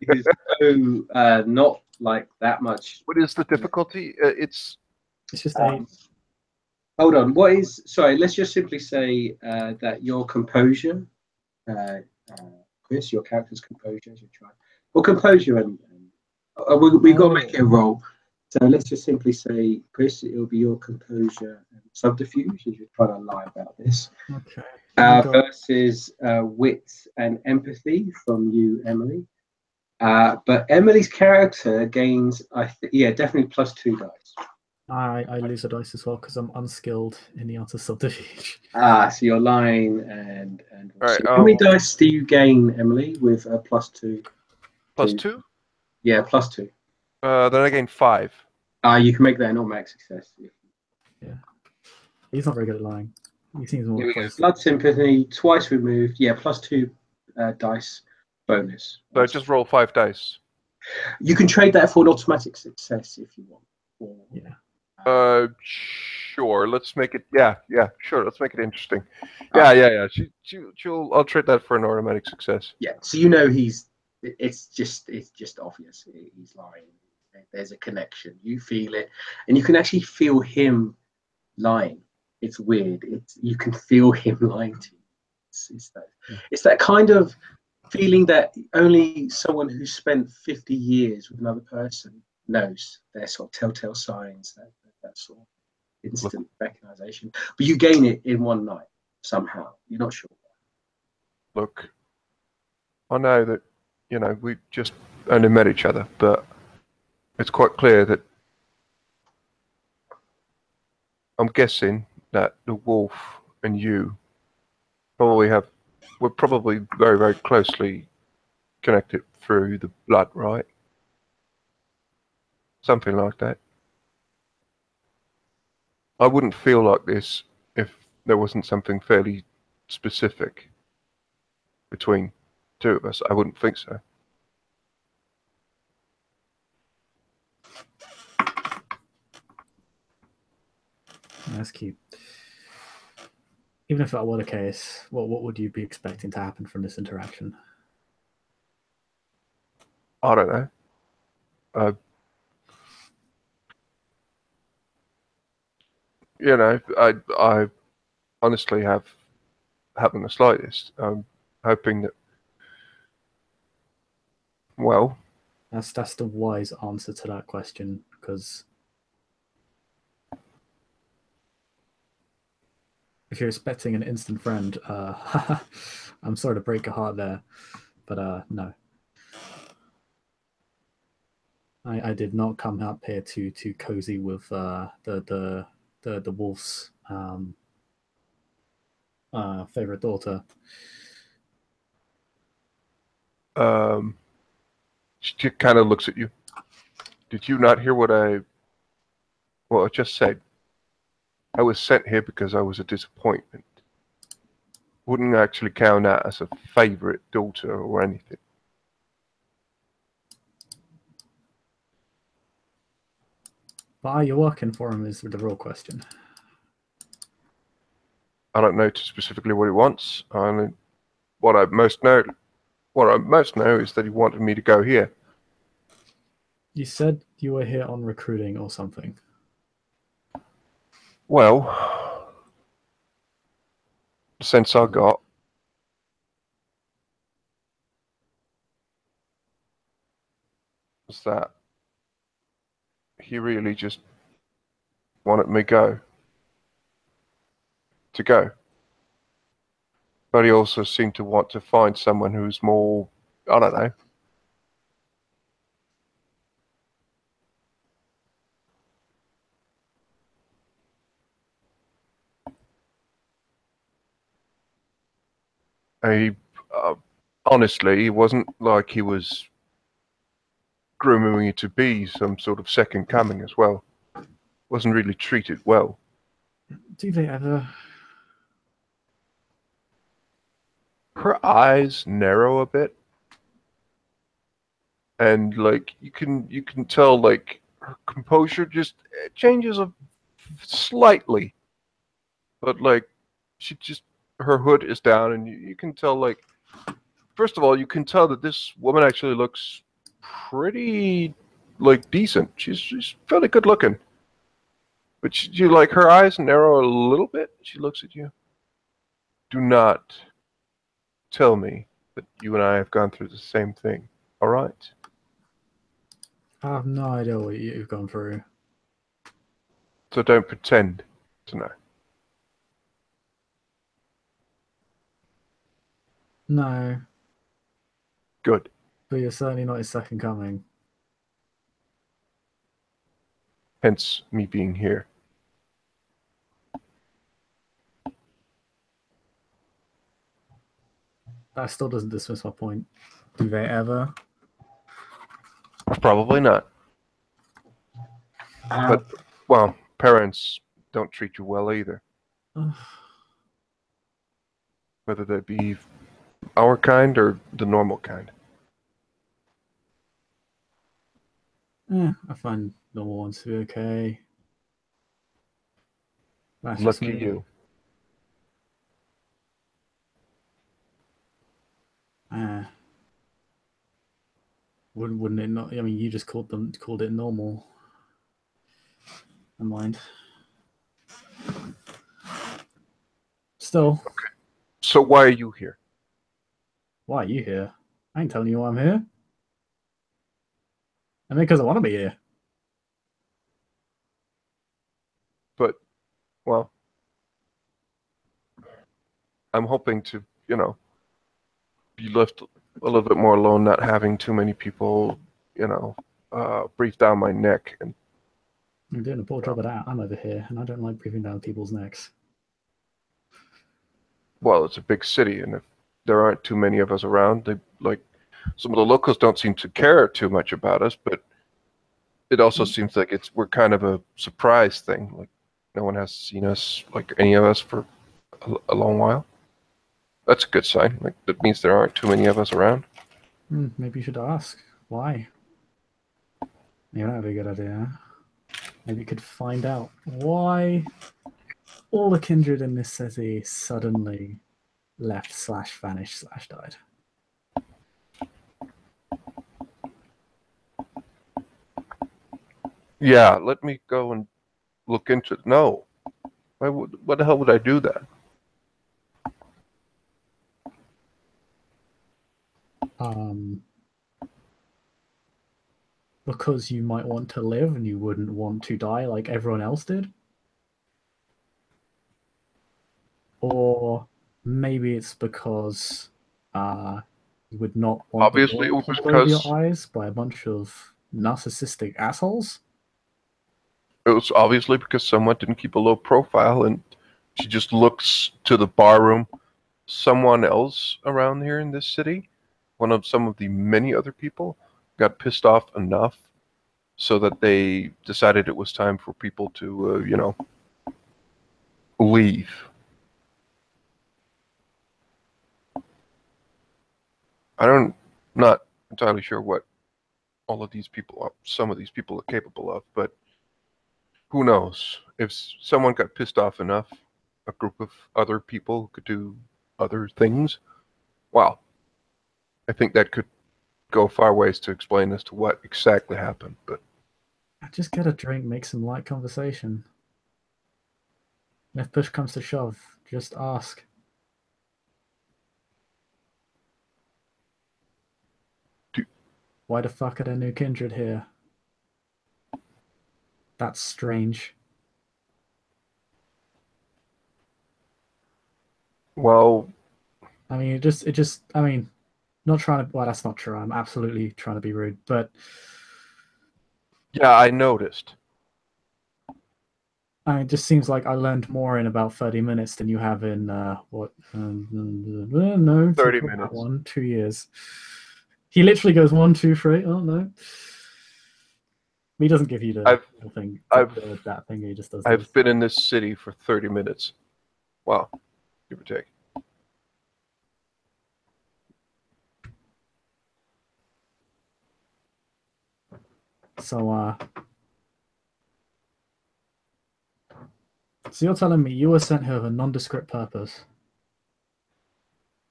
Who's so not like that much. What is the difficulty? It's just a. Hold on. What is? Sorry. Let's just simply say that your composure, Chris, your character's composure, as you try, or composure, and we've got to make it a roll. So let's just simply say, Chris, it'll be your composure and subterfuge as you're trying to lie about this. Okay. Versus wit and empathy from you, Emily. But Emily's character gains, definitely +2 dice. I lose a dice as well because I'm unskilled in the art of subterfuge. So you're lying and Right, how many dice do you gain, Emily, with a +2? +2? Yeah, +2. Then I gain 5. You can make that an automatic success. Yeah, he's not very good at lying. He seems more close. Blood sympathy twice removed. Yeah, +2 dice bonus. So I just roll 5 dice. You can trade that for an automatic success if you want. Yeah. Sure. Let's make it. Yeah. Sure. Let's make it interesting. Yeah. I'll trade that for an automatic success. Yeah. So you know it's just obvious. He's lying. There's a connection. You feel it, and you can actually feel him lying. It's weird. You can feel him lying to you. It's that kind of feeling that only someone who spent 50 years with another person knows. They're sort of telltale signs, that sort of instant recognition. But you gain it in one night somehow. You're not sure. Look, I know that, we just only met each other, but it's quite clear that I'm guessing that the wolf and you we're probably very, very closely connected through the blood, right? Something like that. I wouldn't feel like this if there wasn't something fairly specific between two of us. I wouldn't think so. That's cute. Even if that were the case, what would you be expecting to happen from this interaction? I don't know. I honestly haven't the slightest. I'm hoping that. Well, that's the wise answer to that question, because if you're expecting an instant friend, I'm sorry to break your heart there, but no. I did not come up here to cozy with the wolf's favorite daughter. She kind of looks at you. Did you not hear what I just said? I was sent here because I was a disappointment. Wouldn't actually count that as a favorite daughter or anything. Why are you working for him is the real question. I don't know specifically what he wants. What I most know is that he wanted me to go here. You said you were here on recruiting or something. Well, the sense I got was that he really just wanted me to go. But he also seemed to want to find someone who's more, I don't know. Honestly, it wasn't like he was grooming me to be some sort of second coming as well. Wasn't really treated well. Do they ever? Her eyes narrow a bit, and like you can tell like her composure just changes slightly, but like her hood is down, and you can tell like first of all you can tell that this woman actually looks pretty like decent. She's fairly good looking, but she like her eyes narrow a little bit. She looks at you. Do not tell me that you and I have gone through the same thing. All right. I have no idea what you've gone through. So don't pretend to know. No. Good. But you're certainly not his second coming. Hence me being here. That still doesn't dismiss my point. Do they ever? Probably not. But, well, parents don't treat you well either. Whether they be our kind or the normal kind. I find normal ones to be okay. That's just Lucky me. you. Wouldn't it not? I mean, you just called it normal. Never mind. Still. Okay. So why are you here? Why are you here? I ain't telling you why I'm here. I mean, because I want to be here. But, well, I'm hoping to, be left a little bit more alone, not having too many people, breathe down my neck. And I'm doing a poor job of that. I'm over here, and I don't like breathing down people's necks. Well, it's a big city, and if there aren't too many of us around, some of the locals don't seem to care too much about us, but it also seems like we're kind of a surprise thing. Like no one has seen us, like any of us, for a long while. That's a good sign. Like that means there aren't too many of us around. Maybe you should ask why. Yeah, that'd be a good idea. Maybe you could find out why all the kindred in this city suddenly left/vanished/died. Yeah, let me go and look into it. No. What the hell would I do that? Because you might want to live and you wouldn't want to die like everyone else did? Or maybe it's because you would not want Obviously, the it was world pulled over because your eyes by a bunch of narcissistic assholes? it was obviously because someone didn't keep a low profile, and she just looks to the barroom. Someone else around here in this city, some of the many other people, got pissed off enough so that they decided it was time for people to, leave. Not entirely sure what some of these people are capable of, but who knows? If someone got pissed off enough, a group of other people who could do other things. Wow. I think that could go far ways to explain as to what exactly happened, but Just get a drink, make some light conversation. And if push comes to shove, just ask. Why the fuck are there new kindred here? That's strange. well, I mean, I mean, not trying to, well, that's not true. I'm absolutely trying to be rude, but yeah, I noticed. I mean, it just seems like I learned more in about 30 minutes than you have in, no, 30 take that minutes. 2 years. He literally goes 1, 2, 3. Oh, no. He doesn't give you the thing, that thing. He just does I've this. been in this city for 30 minutes. Wow, give or take. So you're telling me you were sent here with a nondescript purpose,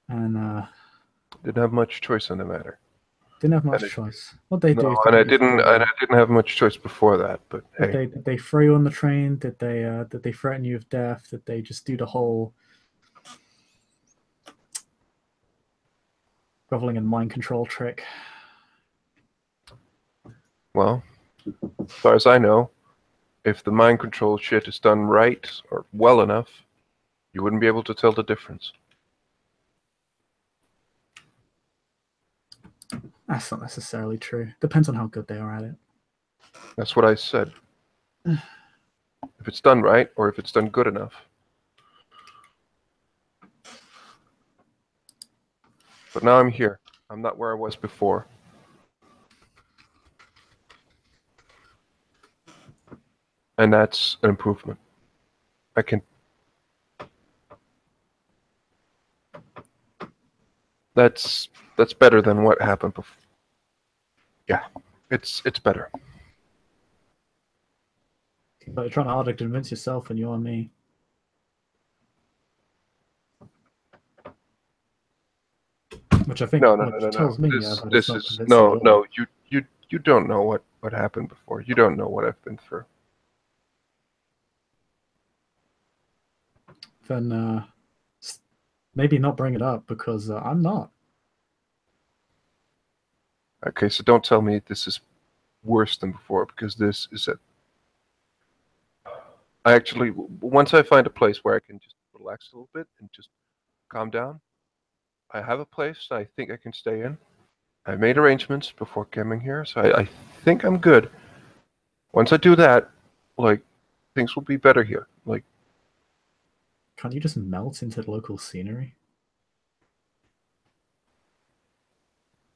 and Didn't have much choice in the matter. didn't have much choice. What they do? No, and I didn't have much choice before that. But hey, Did they throw you on the train? Did they threaten you with death? Did they just do the whole groveling and mind control trick? well, as far as I know, if the mind control shit is done right or well enough, you wouldn't be able to tell the difference. That's not necessarily true. Depends on how good they are at it. That's what I said. If it's done right or if it's done good enough. But now I'm here. I'm not where I was before. And that's an improvement. That's better than what happened before. Yeah, it's better. But you're trying harder to convince yourself and you and me. Which I think tells me This is no. You don't know what happened before. You don't know what I've been through. Then maybe not bring it up because I'm not. Okay, so don't tell me this is worse than before because this is it. I actually, once I find a place where I can just relax a little bit and just calm down, I have a place I think I can stay in. I made arrangements before coming here, so I think I'm good. Once I do that, like, things will be better here. Like, can't you just melt into the local scenery?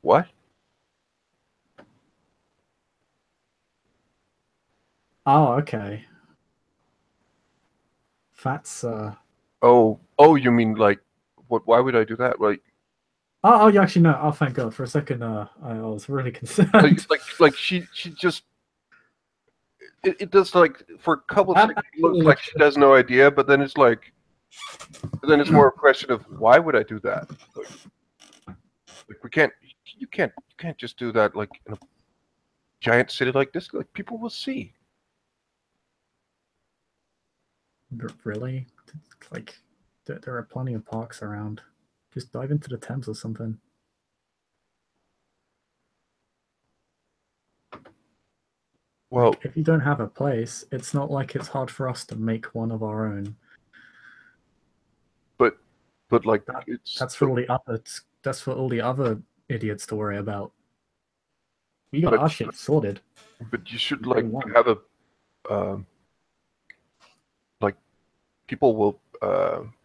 what? Oh, okay. That's Oh, you mean like, what? Why would I do that? Like, oh, you actually know. Oh, thank God. For a second, I was really concerned. like she just. It does, like, for a couple of seconds it looks like she has no idea, but then it's like, then it's more a question of why would I do that? Like you can't just do that like in a giant city like this. Like, people will see. Really? Like, there are plenty of parks around. Just dive into the Thames or something. Well, like, if you don't have a place, it's not like it's hard for us to make one of our own. but like that's for all the other idiots to worry about. We got our shit sorted. But you should like have a like, people will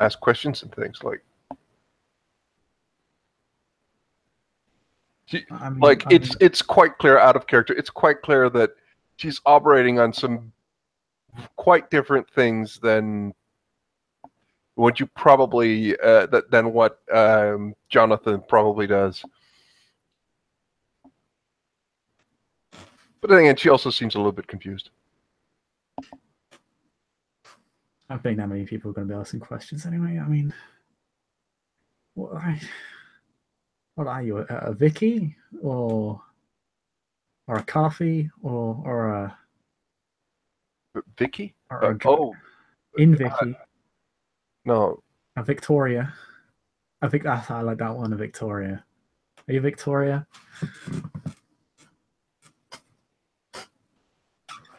ask questions and things like. It's quite clear out of character. It's quite clear that she's operating on some quite different things than what you probably than what Jonathan probably does. But then again, she also seems a little bit confused. don't think that many people are going to be asking questions anyway. I mean, what are you? A Vicky or a coffee or a Vicky? or a Oh, in Vicky? no. A Victoria. I think I like that one. A Victoria. Are you Victoria?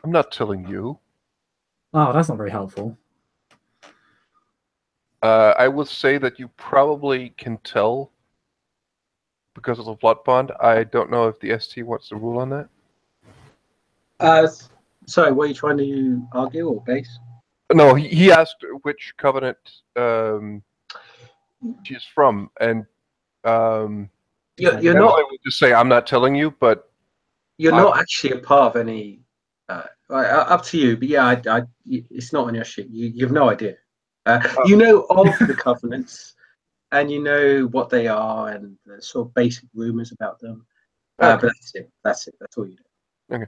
I'm not telling you. Oh, that's not very helpful. I will say that you probably can tell because of the blood bond. I don't know if the ST wants to rule on that. Sorry, were you trying to argue or base? No, he asked which covenant she's from, and You're Emily not would just say, "I'm not telling you," but you're not actually a part of any. Up to you, but yeah, it's not on your shit. You have no idea. You know of the covenants, and you know what they are, and the sort of basic rumors about them. Okay. But that's it. That's it. That's all you know. Okay.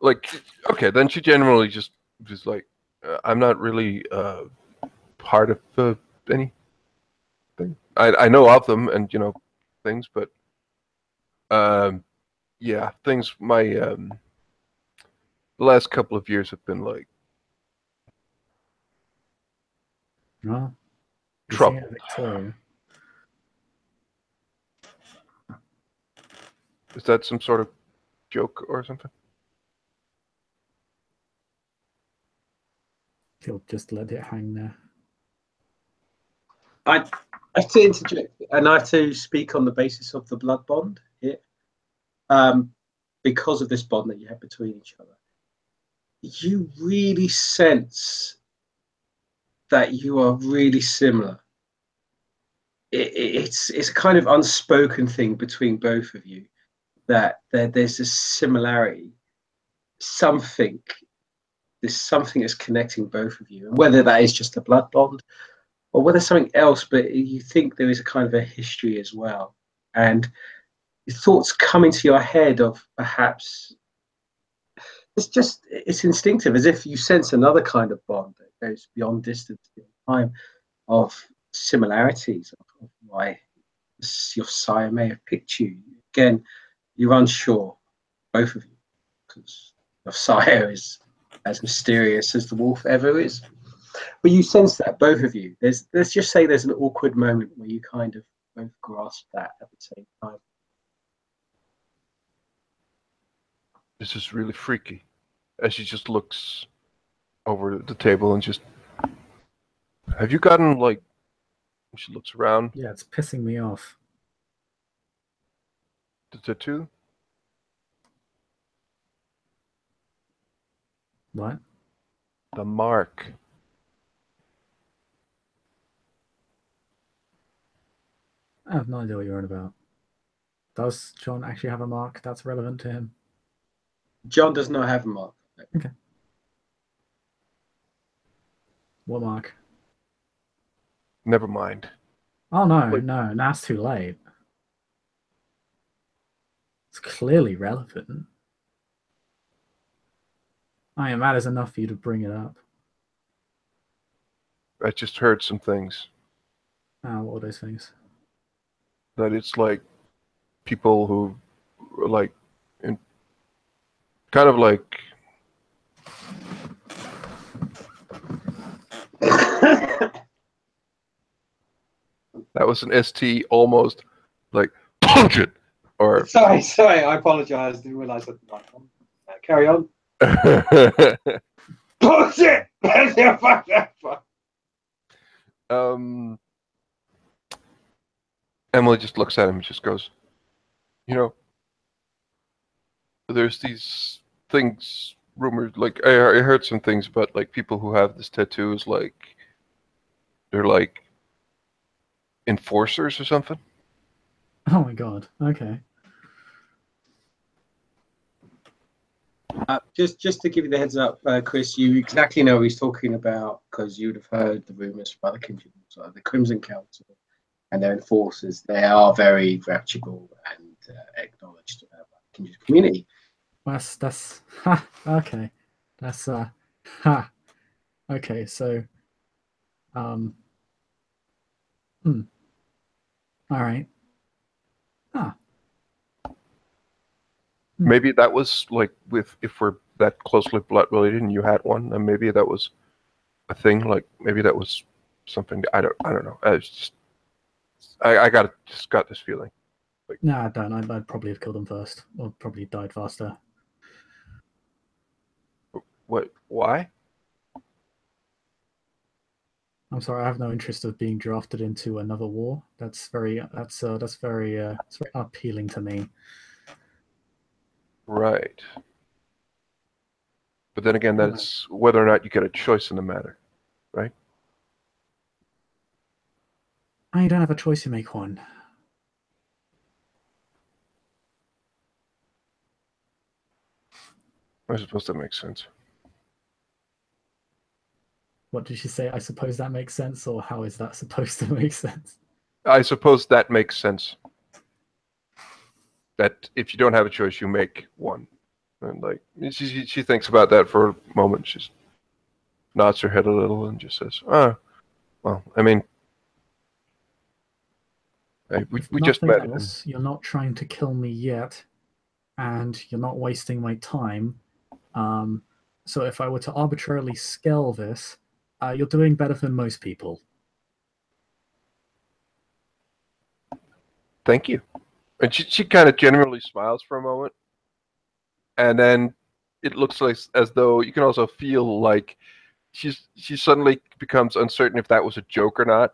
Like, okay, then she generally just like, I'm not really part of anything. I know of them and things, but yeah, things. My the last couple of years have been like No. trouble. Victoria. Is that some sort of joke or something? He'll just let it hang there. I have to interject, and I have to speak on the basis of the blood bond here, because of this bond that you have between each other. You really sense that you are really similar. It's a kind of unspoken thing between both of you that there's a similarity. There's something that's connecting both of you, and whether that is just a blood bond or whether something else, but you think there is a kind of a history as well, and thoughts come into your head of perhaps it's instinctive, as if you sense another kind of bond that goes beyond distance, beyond time, of similarities of why your sire may have picked you. Again, you're unsure, both of you, because your sire is as mysterious as the wolf ever is. But you sense that, both of you. Let's just say there's an awkward moment where you kind of both grasp that at the same time. This is really freaky. As she just looks over the table and just, have you gotten like? She looks around. Yeah, it's pissing me off. The tattoo. What? The mark. I have no idea what you're on about. Does John actually have a mark that's relevant to him? John does not have a mark. Okay. What mark? Never mind. Oh no, Wait. no, now it's too late. It's clearly relevant. I mean, it matters enough for you to bring it up. I just heard some things. What are those things? That it's like people who are like in kind of like that was an ST almost like bullshit or Sorry, I apologize. Didn't realize that. Carry on. Bullshit. Emily just looks at him and just goes, there's these things, rumors, like I heard some things about like people who have this tattoos, like they're like enforcers or something. Oh my god. Okay. Just to give you the heads up, Chris, you exactly know what he's talking about because you'd have heard the rumors from other kindreds, like the Crimson Council and their enforcers. They are very reputable and acknowledged by the kindred community. That's okay. That's okay. So All right. Ah. Maybe that was like if we're that closely blood related and you had one, then maybe that was a thing. Like maybe that was something. I don't know. It's just I got this feeling. No, I don't. I'd probably have killed him first, or probably died faster. What? Why? I'm sorry, I have no interest of being drafted into another war. That's very appealing to me. Right. But then again, that's whether or not you get a choice in the matter, right? I don't have a choice to make one. I suppose that makes sense. What did she say? I suppose that makes sense, or how is that supposed to make sense? I suppose that makes sense. That if you don't have a choice, you make one. And like she thinks about that for a moment. She nods her head a little and just says, "Oh, well, I mean, we just met." Else, you're not trying to kill me yet, and you're not wasting my time. So if I were to arbitrarily scale this, you're doing better than most people. Thank you. And she kind of generally smiles for a moment, and then it looks like as though you can also feel like she suddenly becomes uncertain if that was a joke or not.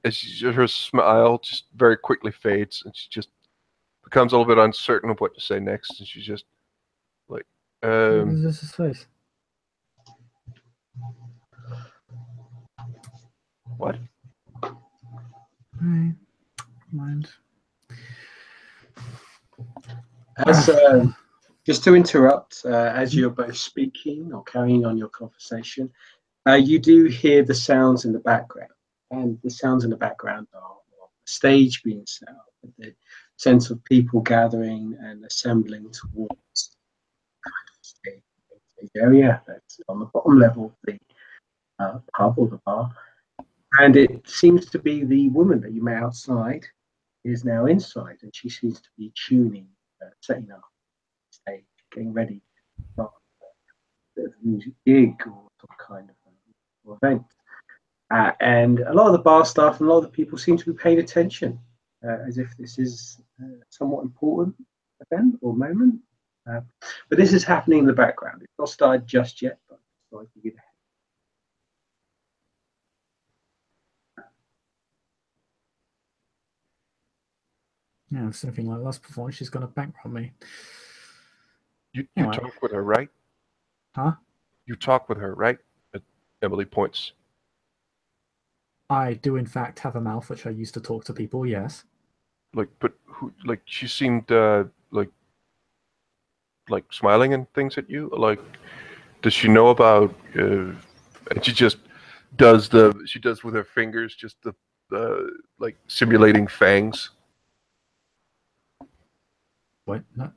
As her smile just very quickly fades, and she just becomes a little bit uncertain of what to say next, and she's just like, What is this face? What? Right. Mind. As just to interrupt, as you're both speaking or carrying on your conversation, you do hear the sounds in the background, and the sounds in the background are the stage being set up, with the sense of people gathering and assembling towards the stage area that's on the bottom level of the pub or the bar. And it seems to be the woman that you met outside is now inside, and she seems to be tuning, setting up the stage, getting ready to start a music gig or some kind of event. And a lot of the bar staff and a lot of the people seem to be paying attention, as if this is a somewhat important event or moment. But this is happening in the background. It's not started just yet, but I'd like to give Yeah, something like last performance, she's going to bankrupt me. You talk with her, right? Huh? You talk with her, right? Emily points. I do, in fact, have a mouth which I use to talk to people. Yes. Like, but who? Like, she seemed like smiling and things at you. Like, does she know about? And she just does she does with her fingers just the like simulating fangs. What? No.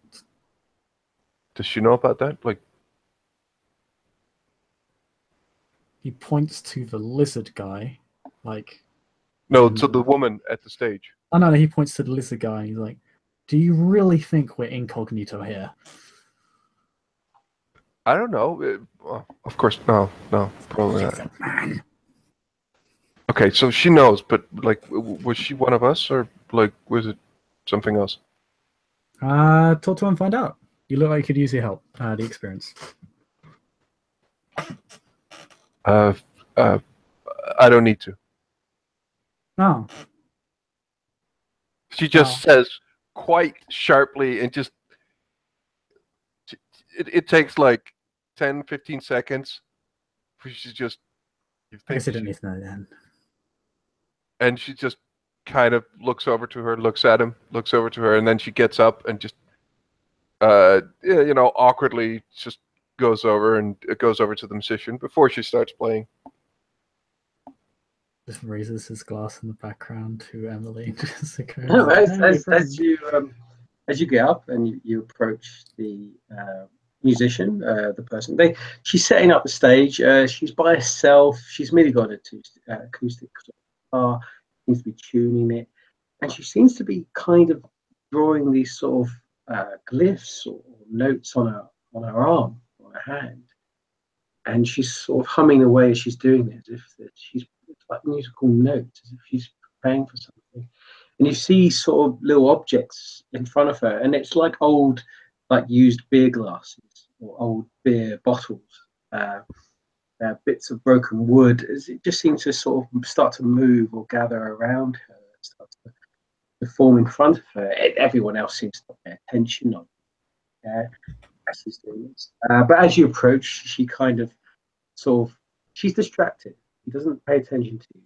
Does she know about that? Like, he points to the lizard guy, like. No, to the woman at the stage. Oh no, he points to the lizard guy and he's like, "Do you really think we're incognito here?" I don't know. Well, of course, no, probably not. Man. Okay, so she knows, but like, was she one of us, or like, was it something else? Talk to him and find out. You look like you could use your help, the experience. I don't need to. Oh. She just says quite sharply and just, it takes like 10, 15 seconds. She's just, I guess I didn't need to know then. And she just kind of looks over to her, looks at him, looks over to her, and then she gets up and just, awkwardly just goes over to the musician before she starts playing. Just raises his glass in the background to Emily. As you get up and you approach the musician, the person. She's setting up the stage. She's by herself. She's merely got a acoustic guitar. Seems to be tuning it, and she seems to be kind of drawing these sort of glyphs or notes on her arm, on her hand, and she's sort of humming away as she's doing it, as if she's like musical notes, as if she's praying for something. And you see sort of little objects in front of her, and it's like old, like used beer glasses or old beer bottles, bits of broken wood. It just seems to sort of start to move or gather around her, start to form in front of her. Everyone else seems to pay attention on as she's doing this. But as you approach, she kind of she's distracted. She doesn't pay attention to you.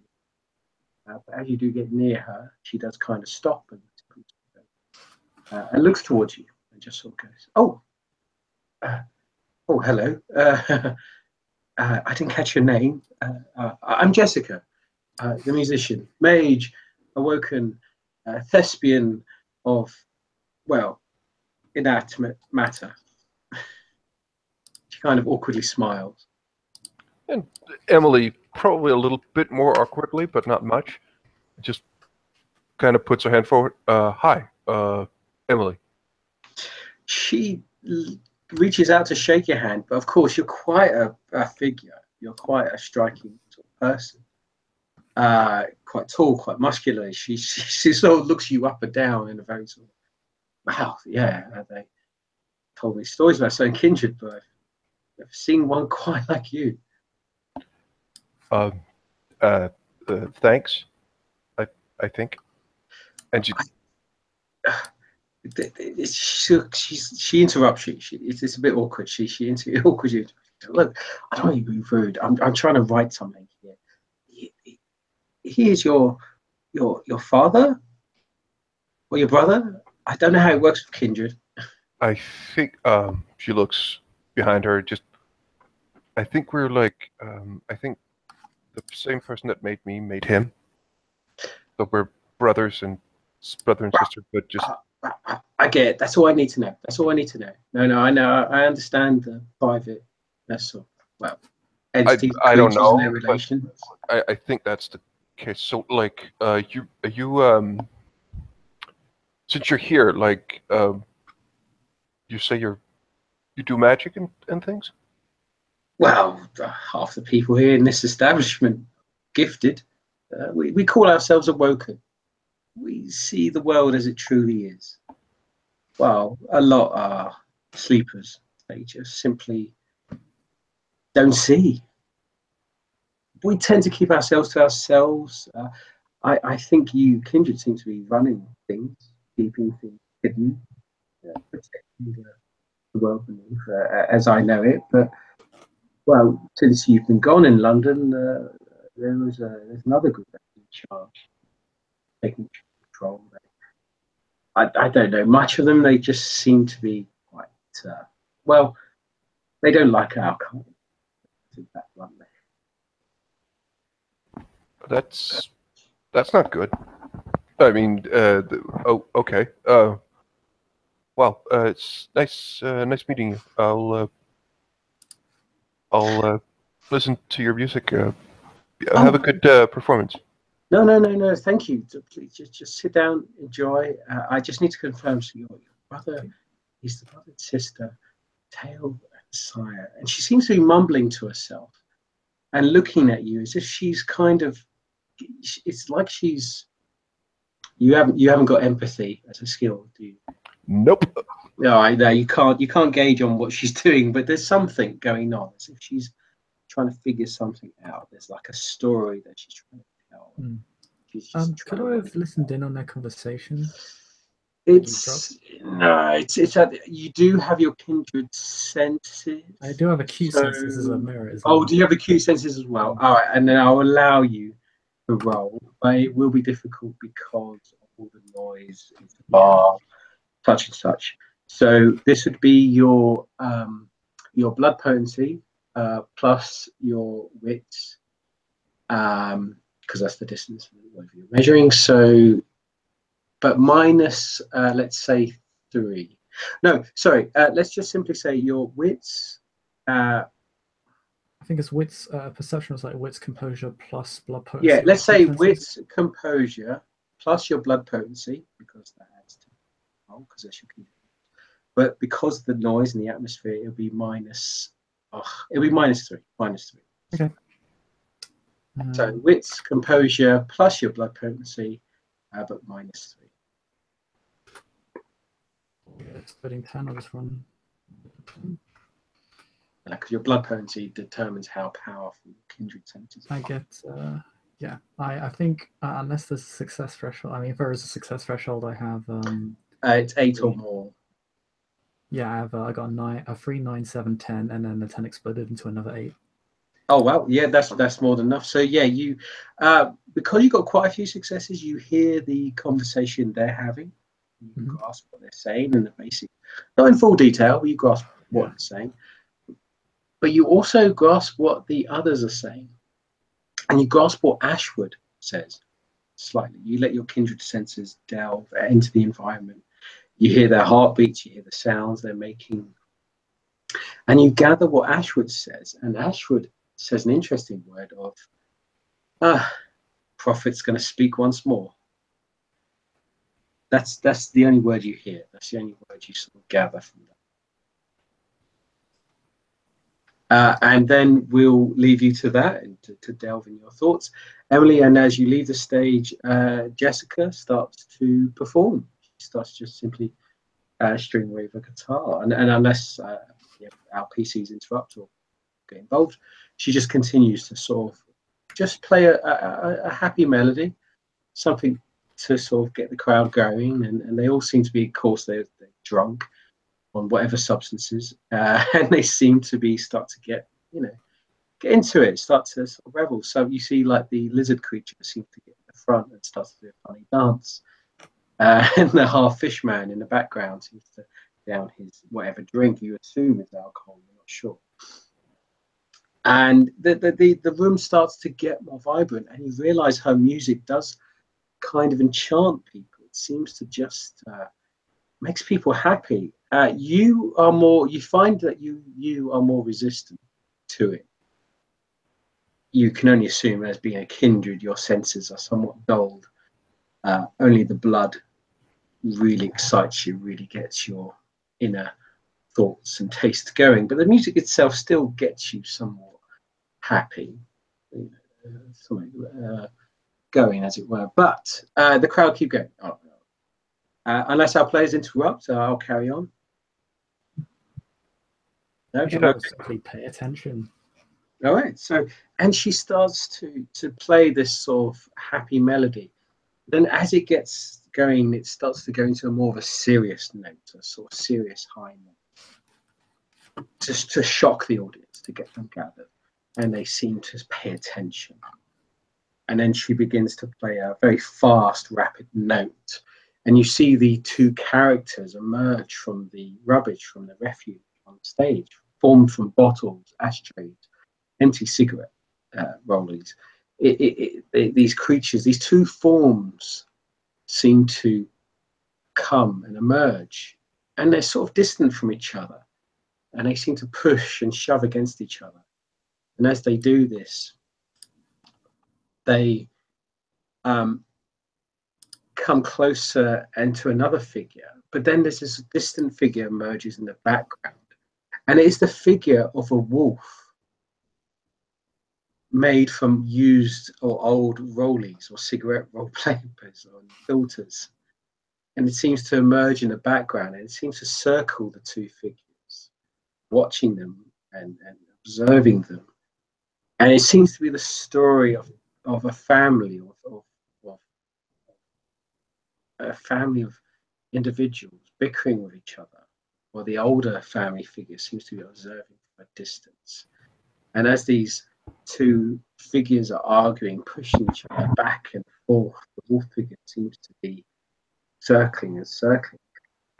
But as you do get near her, she does kind of stop and looks towards you and just sort of goes, "Oh, hello. I didn't catch your name. I'm Jessica, the musician, mage, awoken, thespian of, well, inanimate matter." She kind of awkwardly smiles. And Emily, probably a little bit more awkwardly, but not much, just kind of puts her hand forward. Hi, Emily. She reaches out to shake your hand, but of course you're quite a figure. You're quite a striking sort of person. Quite tall, quite muscular. She sort of looks you up and down in a very sort of, wow, yeah. They told me stories about certain kindred, but I've never seen one quite like you. Thanks. I think. And she interrupts you. It's a bit awkward. She awkward you. Look, I don't want you to be rude. I'm trying to write something here. He is your father or your brother? I don't know how it works with kindred. I think she looks behind her. I think we're like I think the same person that made me made him. So we're brother and sister, but just. I get it. That's all I need to know. That's all I need to know. No, I know. I understand the private. That's all. Well, entities, I don't know. Their relations. I think that's the case. So, like, you since you're here, like, you say you do magic and things. Well, half the people here in this establishment gifted. We call ourselves awoken. We see the world as it truly is. Well, a lot are sleepers. They just simply don't see. We tend to keep ourselves to ourselves. I think you, kindred, seem to be running things, keeping things hidden, protecting the world beneath, as I know it. But, well, since you've been gone in London, there's another group that's in charge, taking control. I don't know much of them. They just seem to be quite, well, they don't like our kind. That bluntly. That's not good. I mean, okay. Well, it's nice meeting you. I'll listen to your music. Have a good performance. No. Thank you. Please just sit down, enjoy. I just need to confirm. So your brother is the brother and sister, Tail and Sire, and she seems to be mumbling to herself and looking at you as if she's kind of. It's like she's. You haven't got empathy as a skill, do you? Nope. No, I know you can't gauge on what she's doing, but there's something going on. As if she's trying to figure something out. There's like a story that she's trying to tell. Could I have listened in on their conversation? It's you do have your kindred senses. I do have acute senses as a mirror as well. well. Oh, do you have acute senses as well? All right, and then I'll allow you to roll, but it will be difficult because of all the noise in the bar, such and such. So this would be your blood potency plus your wits, because that's the distance you're measuring. So, but minus, let's say 3. No, sorry. Let's just simply say your wits. I think it's wits. Perception was like wits, composure plus blood potency. Yeah, let's say Senses. wits, composure plus your blood potency, because that adds to because that's your key. But because of the noise in the atmosphere, it'll be minus. It'll be -3. -3. Okay. So wits, composure plus your blood potency, but -3. Exploding 10. I'll just run. Because your blood potency determines how powerful kindred senses are. I get. Yeah. I think unless there's a success threshold. I mean, if there is a success threshold, I have. It's 8 or more. Yeah, I got a 3, 9, 7, 10, and then the 10 exploded into another 8. Oh well, yeah, that's more than enough. So yeah, you because you got quite a few successes, you hear the conversation they're having, you grasp what they're saying in the basic, not in full detail, but you grasp what they're saying. But you also grasp what the others are saying, and you grasp what Ashwood says slightly. You let your kindred senses delve into the environment. You hear their heartbeats, you hear the sounds they're making, and you gather what Ashwood says. And Ashwood says an interesting word of, prophet's going to speak once more. That's the only word you hear. That's the only word you sort of gather from that. And then we'll leave you to that and to delve in your thoughts. Emily, and as you leave the stage, Jessica starts to perform. She starts just simply string wave a guitar. And unless our PCs interrupt or get involved, she just continues to sort of just play a happy melody, something to sort of get the crowd going. And they all seem to be, of course, they're drunk on whatever substances, and they seem to start to get into it, start to sort of revel. So you see, like, the lizard creature seems to get in the front and starts to do a funny dance, and the half fish man in the background seems to down his whatever drink you assume is alcohol. You're not sure. And the room starts to get more vibrant, and you realize her music does kind of enchant people. It seems to just makes people happy. You find that you are more resistant to it. You can only assume, as being a kindred, your senses are somewhat dulled. Only the blood really excites you, really gets your inner thoughts and taste going. But the music itself still gets you somewhat happy, going, as it were. But the crowd keep going. Unless our players interrupt, I'll carry on. No, Simply pay attention. All right. So, and she starts to play this sort of happy melody. Then, as it gets going, it starts to go into a more of a serious note, a sort of serious high note, just to shock the audience, to get them gathered, and they seem to pay attention. And then she begins to play a very fast, rapid note. And you see the two characters emerge from the rubbish, from the refuse on the stage, formed from bottles, ashtrays, empty cigarette rollers. These creatures, these two forms seem to come and emerge. And they're sort of distant from each other. And they seem to push and shove against each other. And as they do this, they come closer and to another figure, but then there's this distant figure emerges in the background, and it is the figure of a wolf made from used or old rollies or cigarette roll papers or filters, and it seems to emerge in the background, and it seems to circle the two figures, watching them and observing them. And it seems to be the story of a family, a family of individuals bickering with each other, while the older family figure seems to be observing from a distance. And as these two figures are arguing, pushing each other back and forth, the wolf figure seems to be circling and circling.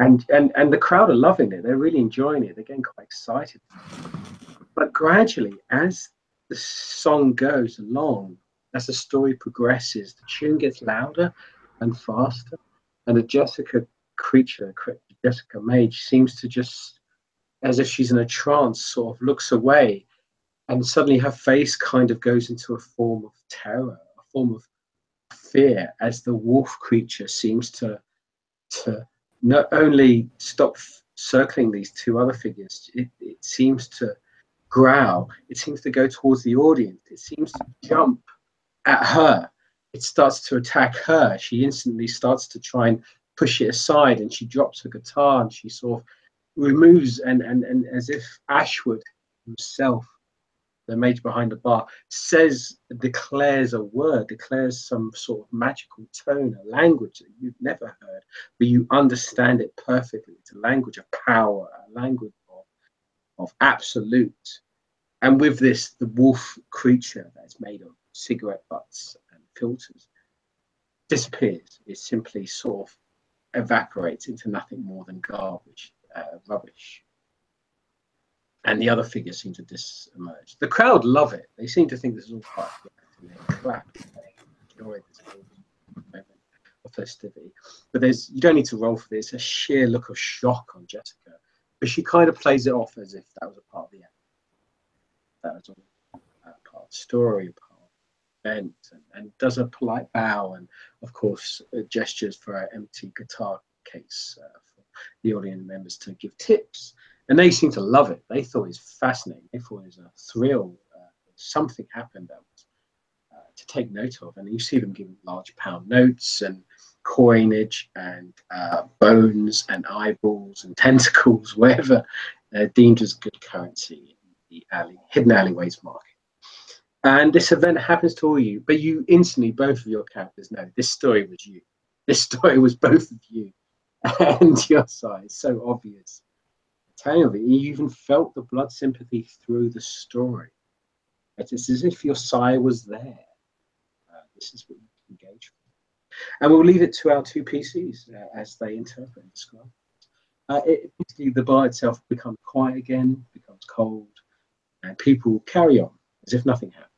And the crowd are loving it. They're really enjoying it. They're getting quite excited. But gradually, as the song goes along, as the story progresses, the tune gets louder and faster, and the Jessica creature, Jessica Mage seems to just, as if she's in a trance, sort of looks away, and suddenly her face kind of goes into a form of terror, a form of fear, as the wolf creature seems to not only stop circling these two other figures, it seems to growl, it seems to go towards the audience, it seems to jump at her, it starts to attack her. She instantly starts to try and push it aside, and she drops her guitar and she sort of removes, and as if Ashwood himself, the mage behind the bar, declares a word, declares some sort of magical tone, a language that you've never heard, but you understand it perfectly. It's a language of power, a language of absolute. And with this, the wolf creature that's made of cigarette butts and filters disappears. It simply sort of evaporates into nothing more than garbage, rubbish. And the other figures seem to disemerge. The crowd love it. They seem to think this is all part of the act, and they clap. They enjoy this moment of festivity. But you don't need to roll for this. A sheer look of shock on Jessica, but she kind of plays it off as if that was a part of the act. That was all part of the story, part of the event, and does a polite bow, and of course gestures for an empty guitar case for the audience members to give tips. And they seem to love it. They thought it was fascinating. They thought it was a thrill. Something happened that was to take note of. And you see them giving large pound notes and coinage and bones and eyeballs and tentacles, wherever deemed as good currency in the hidden alleyways market. And this event happens to all you, but you instantly, both of your characters know this story was you. This story was both of you and your side. So obvious. Of it, you even felt the blood sympathy through the story. It's as if your sire was there. This is what you can engage with. And we'll leave it to our two PCs as they interpret and describe. Basically, the bar itself becomes quiet again, becomes cold, and people carry on as if nothing happened.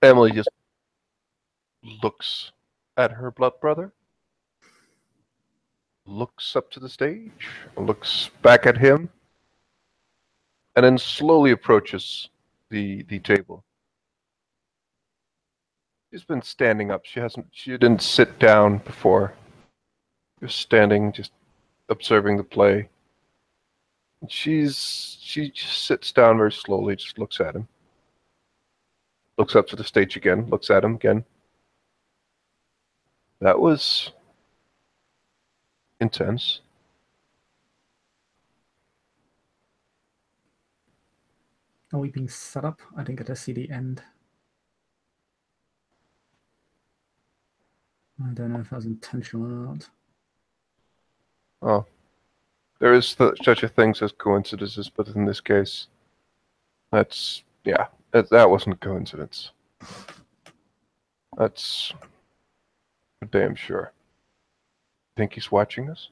Emily just looks at her blood brother, looks up to the stage, looks back at him, and then slowly approaches the table. She's been standing up. She didn't sit down before. Just standing, just observing the play. And she just sits down very slowly, just looks at him. Looks up to the stage again, looks at him again. That was intense. Are we being set up? I didn't get to see the end. I don't know if that was intentional or not. Oh. There is such a thing as coincidences, but in this case, that wasn't a coincidence. That's for damn sure. Think he's watching us?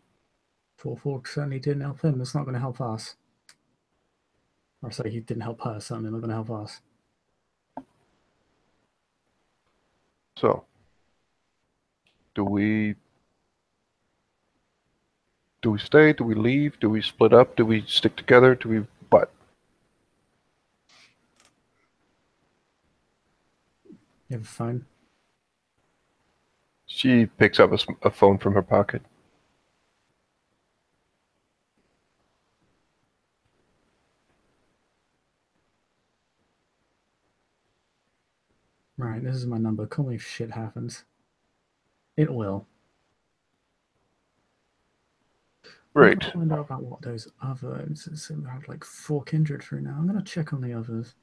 Four Forks certainly didn't help him. It's not going to help us. Or sorry, he didn't help her. Certainly not going to help us. So, do we stay? Do we leave? Do we split up? Do we stick together? Do we what? You have a phone? She picks up a phone from her pocket. Right, this is my number. Call me if shit happens. It will. Right. I find out about what those others seem to have like 4 kindred through now. I'm gonna check on the others.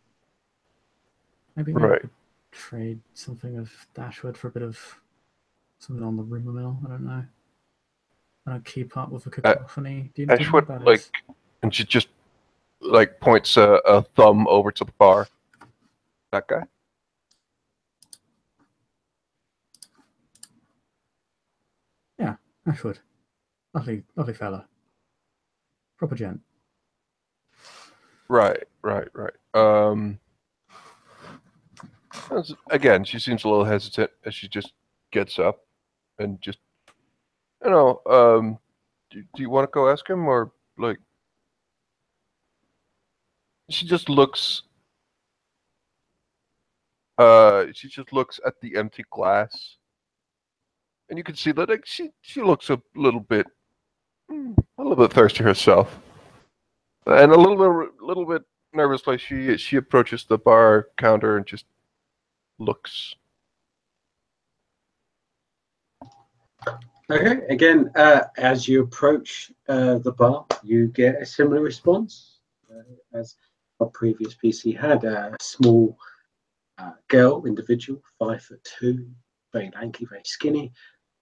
Maybe we could trade something of Dashwood for a bit of something on the rumor mill. I don't know. I don't keep up with the cacophony. Do you know what that is? And she just like points a thumb over to the bar. That guy. Yeah, Ashwood. Lovely fella. Proper gent. Right. Again, she seems a little hesitant as she just gets up and just, you know, do you want to go ask him, or like? She just looks. She just looks at the empty glass, and you can see that like she looks a little bit thirsty herself, and a little bit nervously she approaches the bar counter and just looks. Okay, again, as you approach the bar, you get a similar response as our previous PC had. A small girl, individual, 5'2", very lanky, very skinny,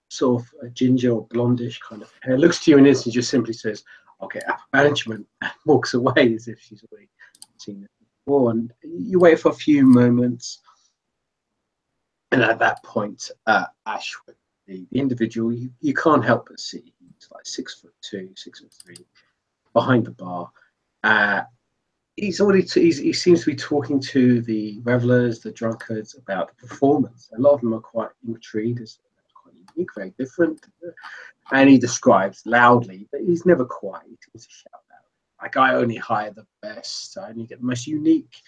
sort of a ginger or blondish kind of hair. Looks to you and instantly just simply says, "I'll get upper management," and walks away as if she's already seen it before. And you wait for a few moments, and at that point, Ashwood, the individual, you can't help but see he's like 6'2", 6'3", behind the bar. He seems to be talking to the revelers, the drunkards, about the performance. A lot of them are quite intrigued. It's quite unique, very different. And he describes loudly, but he's never quiet. He tends to shout loud. Like, I only hire the best. I only get the most unique.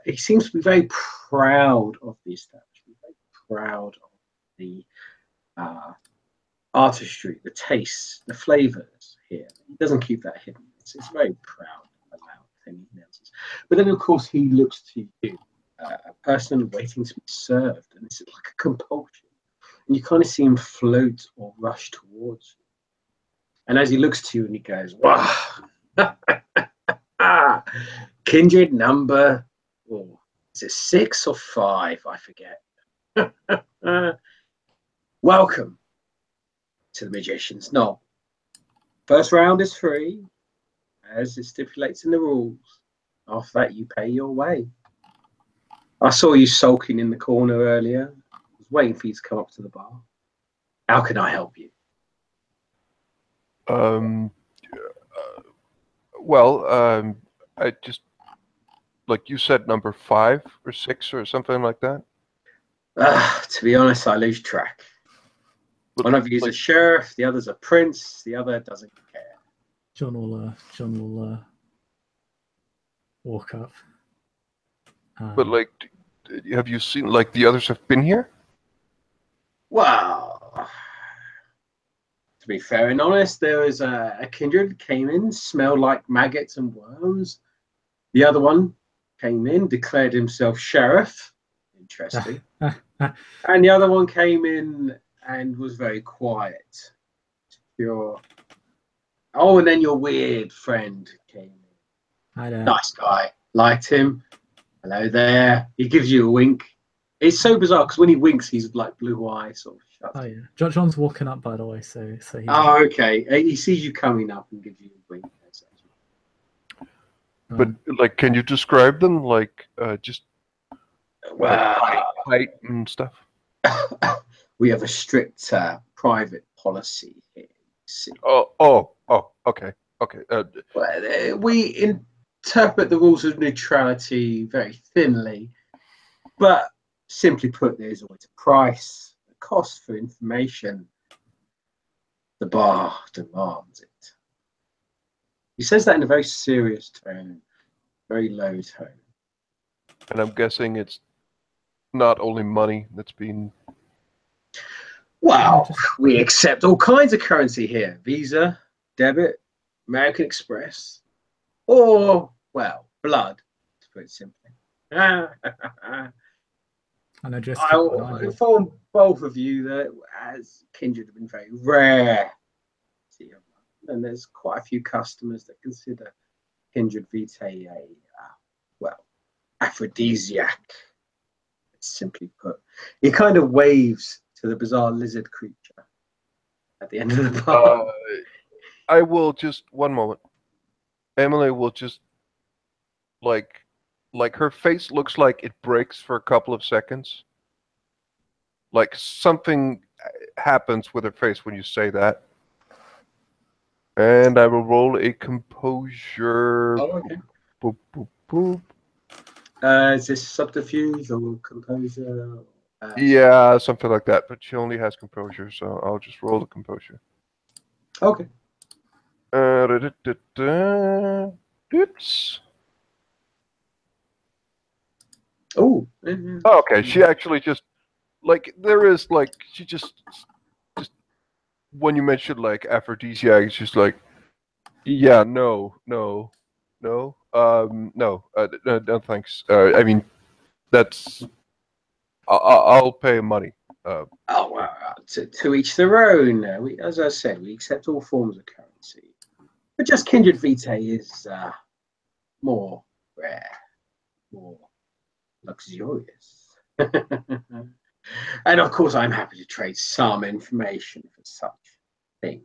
He seems to be very proud of the establishment, very proud of the artistry, the tastes, the flavors here. He doesn't keep that hidden. It's very proud. But then, of course, he looks to you, a person waiting to be served, and it's like a compulsion. And you kind of see him float or rush towards you. And as he looks to you, and he goes, "Wow, kindred number, oh, is it 6 or 5? I forget. Welcome to the Magician's Knob. First round is free, as it stipulates in the rules. After that, you pay your way. I saw you sulking in the corner earlier. I was waiting for you to come up to the bar. How can I help you?" I just, like you said, number 5 or 6 or something like that. To be honest, I lose track. One of you is a sheriff, the other's a prince, the other doesn't care. John will walk up. But like, have you seen like the others have been here? Well, to be fair and honest, there was a kindred came in, smelled like maggots and worms. The other one came in, declared himself sheriff. Interesting. And the other one came in and was very quiet. Secure. Oh, and then your weird friend came in. Hi there. Nice guy. Liked him. Hello there. He gives you a wink. It's so bizarre because when he winks, he's like blue eyes sort of shut. Oh yeah. John's walking up, by the way. So he. Oh, okay. He sees you coming up and gives you a wink. But like, can you describe them? Like, just well, height and stuff. We have a strict private policy here. Okay. Well, we interpret the rules of neutrality very thinly, but simply put, there's always a price, a cost for information. The bar demands it. He says that in a very serious tone, very low tone. And I'm guessing it's not only money that's being... Well, we accept all kinds of currency here. Visa, debit, American Express, or, well, blood, to put it simply. I'll inform both of you that as kindred have been very rare, and there's quite a few customers that consider kindred vitae a, well, aphrodisiac, simply put. He kind of waves to the bizarre lizard creature at the end of the bar. I will just, one moment. Emily will just, like her face looks like it breaks for a couple of seconds. Like something happens with her face when you say that. And I will roll a composure. Oh, okay. Boop, boop, boop. Is this subterfuge or composure? Yeah, something like that. But she only has composure, so I'll just roll the composure. Okay. Oops. Oh. Okay, she actually just like there is like she just when you mentioned like aphrodisiac, it's just like yeah, no, no, no, no, no, thanks. I mean that's I'll pay money. Oh, well, to each their own. We, as I said, we accept all forms of currency, but just kindred vitae is more rare, more luxurious. And of course, I'm happy to trade some information for such things.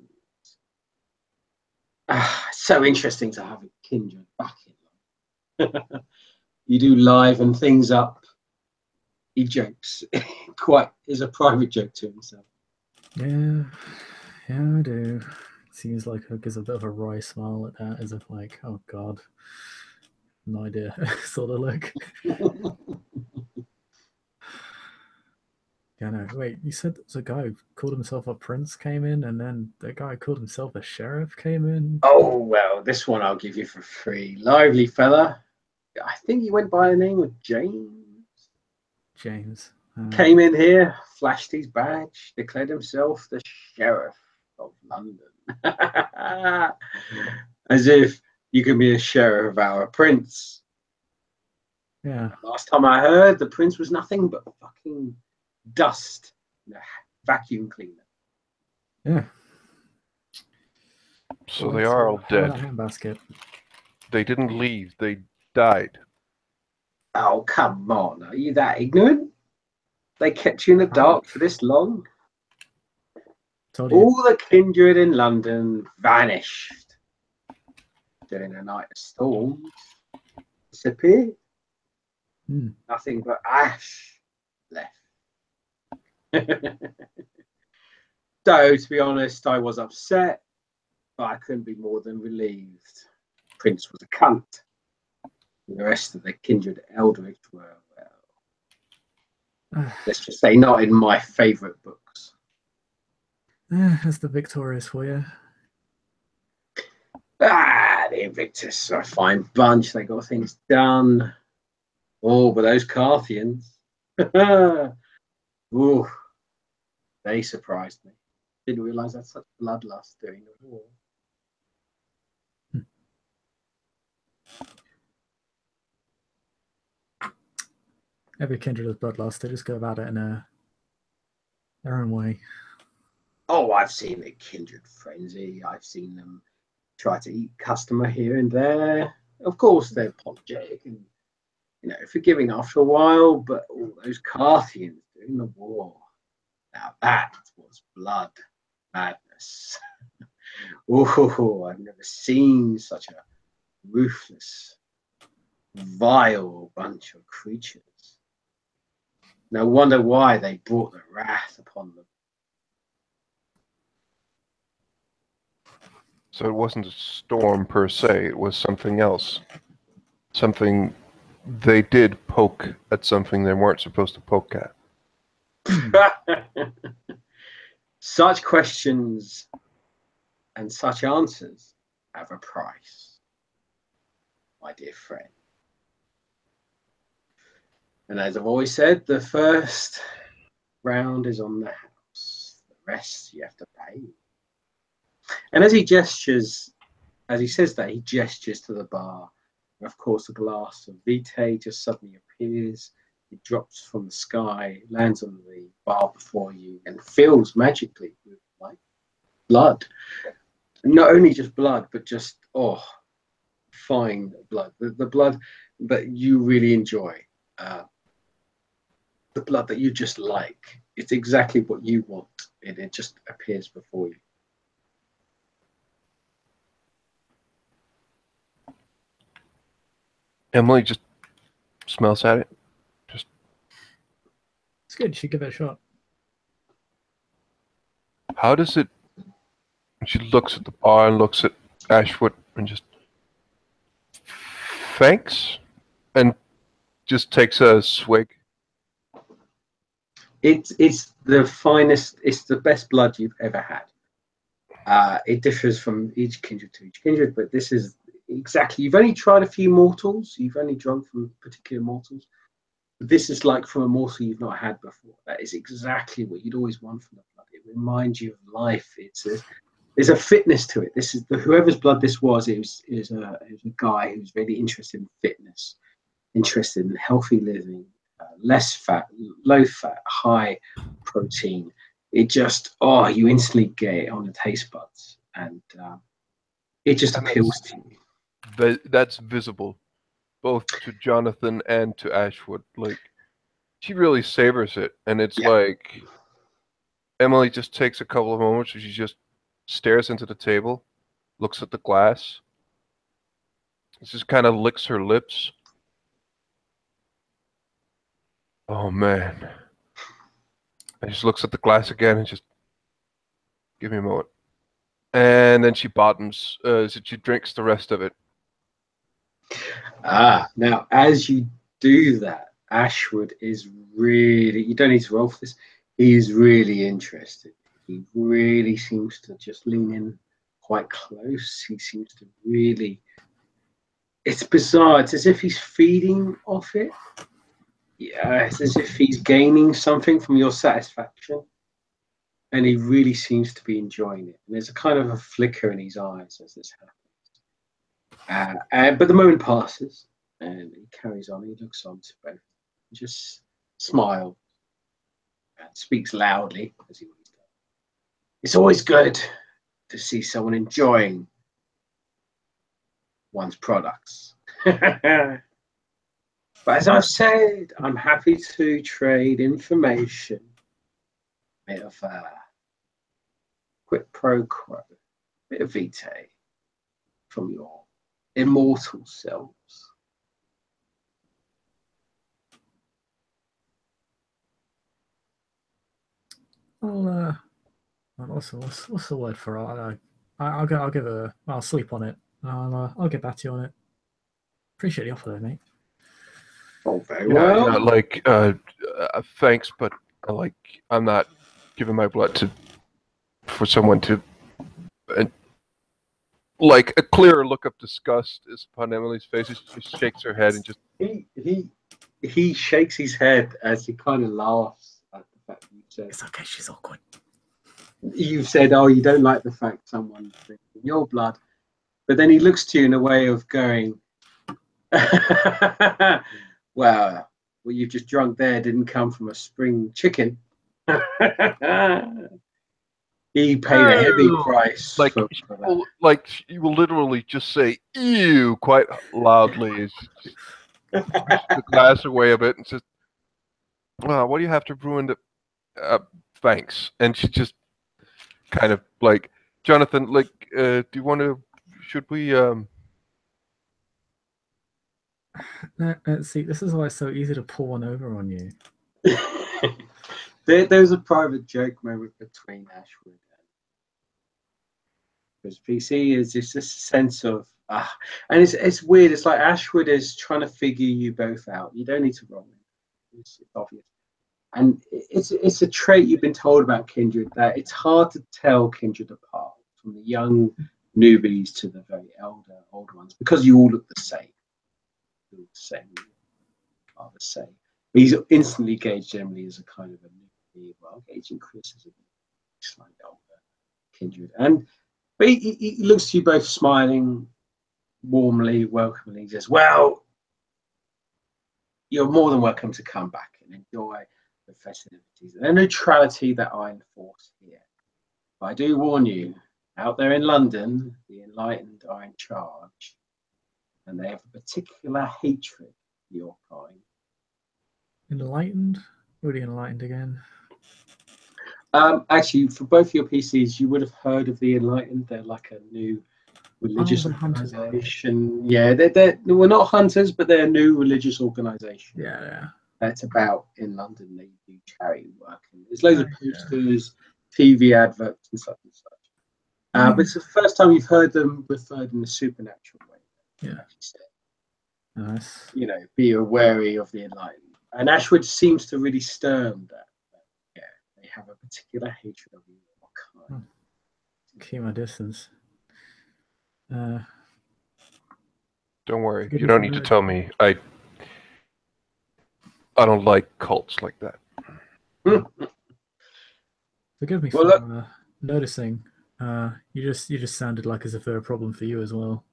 So interesting to have a kindred back in. You do liven things up. He jokes quite is a private joke to himself. Yeah, I do. Seems like he gives a bit of a wry smile at that, as if like, oh god, no idea, sort of look. Yeah, no, wait, you said there was a guy who called himself a prince came in, and then the guy who called himself a sheriff came in? Oh, well, this one I'll give you for free. Lively fella. I think he went by the name of James. James. Came in here, flashed his badge, declared himself the Sheriff of London. As if you can be a sheriff of our prince. Yeah. Last time I heard, the prince was nothing but fucking dust in a vacuum cleaner. Yeah. So they are all dead. Handbasket. They didn't leave. They died. Oh, come on. Are you that ignorant? They kept you in the dark for this long? Told you. All the kindred in London vanished during a night of storms. Disappeared. Nothing but ash left. So, to be honest, I was upset, but I couldn't be more than relieved. Prince was a cunt. And the rest of the kindred eldritch were, well, let's just say not in my favourite books. That's the Victorious for you. The Invictus are a fine bunch. They got things done. Oh, but those Carthians. Ooh, they surprised me. Didn't realise that's such bloodlust during the war. Every kindred has bloodlust. They just go about it in their own way. Oh, I've seen the kindred frenzy. I've seen them try to eat customer here and there. Of course, they're apologetic and forgiving after a while. But all those Carthians during the war, now that was blood madness. Oh, I've never seen such a ruthless, vile bunch of creatures. No wonder why they brought the wrath upon them. So it wasn't a storm per se, it was something else. Something they did poke at something they weren't supposed to poke at. Such questions and such answers have a price, my dear friend. And as I've always said, the first round is on the house. The rest you have to pay. And as he says that, he gestures to the bar. And of course, a glass of Vitae just suddenly appears. It drops from the sky, lands on the bar before you, and fills magically with like blood. Not only just blood, but just fine blood. The blood that you really enjoy. The blood that you just like. It's exactly what you want. It just appears before you. Emily just smells at it. It's good. You should give it a shot. How does it... She looks at the bar and looks at Ashwood and just... Thanks? And just takes a swig. It's the finest. It's the best blood you've ever had. It differs from each kindred to each kindred, but this is exactly. You've only tried a few mortals. You've only drunk from particular mortals. But this is like from a morsel you've not had before. That is exactly what you'd always want from the blood. It reminds you of life. There's a fitness to it. This is whoever's blood this was. It was a guy who's really interested in fitness, interested in healthy living, less fat, low fat, high protein. It just you instantly get it on the taste buds, and it just appeals to you. That's visible, both to Jonathan and to Ashwood. Like, she really savors it, and it's like Emily just takes a couple of moments where she just stares into the table, looks at the glass, just kind of licks her lips. Oh man. And just looks at the glass again and just give me a moment. And then she bottoms, so she drinks the rest of it. Now as you do that, Ashwood is really, you don't need to roll for this, he's really interested. He really seems to just lean in quite close. He seems to really, it's bizarre. It's as if he's feeding off it. Yeah, it's as if he's gaining something from your satisfaction. And he really seems to be enjoying it. And there's a kind of a flicker in his eyes as this happens. But the moment passes and he carries on. He looks on to both. He just smiles and speaks loudly as he always does. It's always good to see someone enjoying one's products. But as I've said, I'm happy to trade information. Bit of quid pro quo, bit of vitae from your immortal selves. What's the word for it? I'll sleep on it. I'll get back to you on it. Appreciate the offer, though, mate. Oh, very well. Thanks, but I'm not giving my blood for someone to. Like a clear look of disgust is upon Emily's face. She shakes her head and just. He shakes his head as he kind of laughs at the fact that you said. It's okay. She's awkward. You've said, "Oh, you don't like the fact someone's drinking your blood," but then he looks to you in a way of going, "Well, what you've just drunk there didn't come from a spring chicken." He paid a heavy price. Like, you will literally just say "ew" quite loudly. As she pushes the glass away a bit and says, "Well, what do you have to ruin the? Thanks." And she just kind of like, Jonathan, like, do you want to? Should we? See, this is why it's so easy to pull one over on you. There's a private joke moment between Ashwood and because PC is just a sense of and it's weird. It's like Ashwood is trying to figure you both out. You don't need to roll it. It's obvious, and it's a trait you've been told about Kindred that it's hard to tell Kindred apart from the young newbies to the very older ones because you all look the same. You look the same. You are the same. But he's instantly gauged Emily as a kind of a newbie, well, gauging Chris as a slightly older Kindred. But he looks to you both smiling warmly, welcomingly. He says, "Well, you're more than welcome to come back and enjoy the festivities and the neutrality that I enforce here. But I do warn you, out there in London, the enlightened are in charge, and they have a particular hatred for your kind." Enlightened? What are you enlightened again? Actually, for both your PCs, you would have heard of the Enlightened. They're like a new religious organization. Yeah, we're not hunters, but they're a new religious organization. Yeah. That's about in London. They do charity work. And there's loads of posters, TV adverts, and such and such. But it's the first time you've heard them referred in a supernatural way. Yeah. Nice. you know, be wary of the Enlightened. And Ashwood seems to really stern that. Yeah, they have a particular hatred of you. Kind. Keep my distance. Don't worry. Forgive You me don't for need to not- tell me. I don't like cults like that. Forgive me Well, for look, noticing. You just sounded like as if they're a problem for you as well.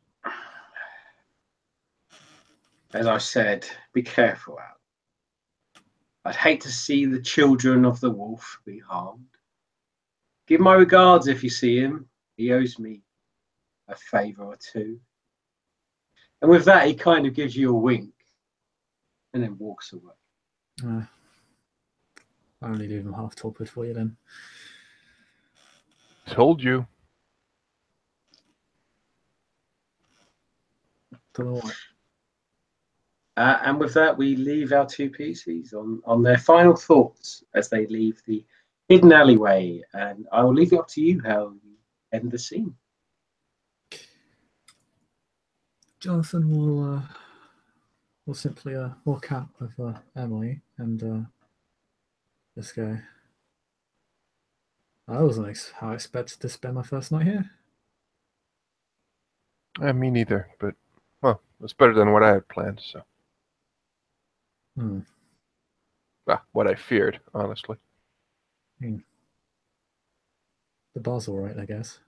as I said, be careful out. I'd hate to see the children of the wolf be harmed. Give my regards if you see him. He owes me a favour or two. And with that, he kind of gives you a wink and then walks away. I only leave him half torpid for you then. Told you. Don't know what. And with that, we leave our two PCs on their final thoughts as they leave the hidden alleyway. And I will leave it up to you how you end the scene. Jonathan will simply walk out with Emily and this guy. I wasn't how I expected to spend my first night here. Me neither, but well, it's better than what I had planned. So, what I feared, honestly. The bar's all right, I guess.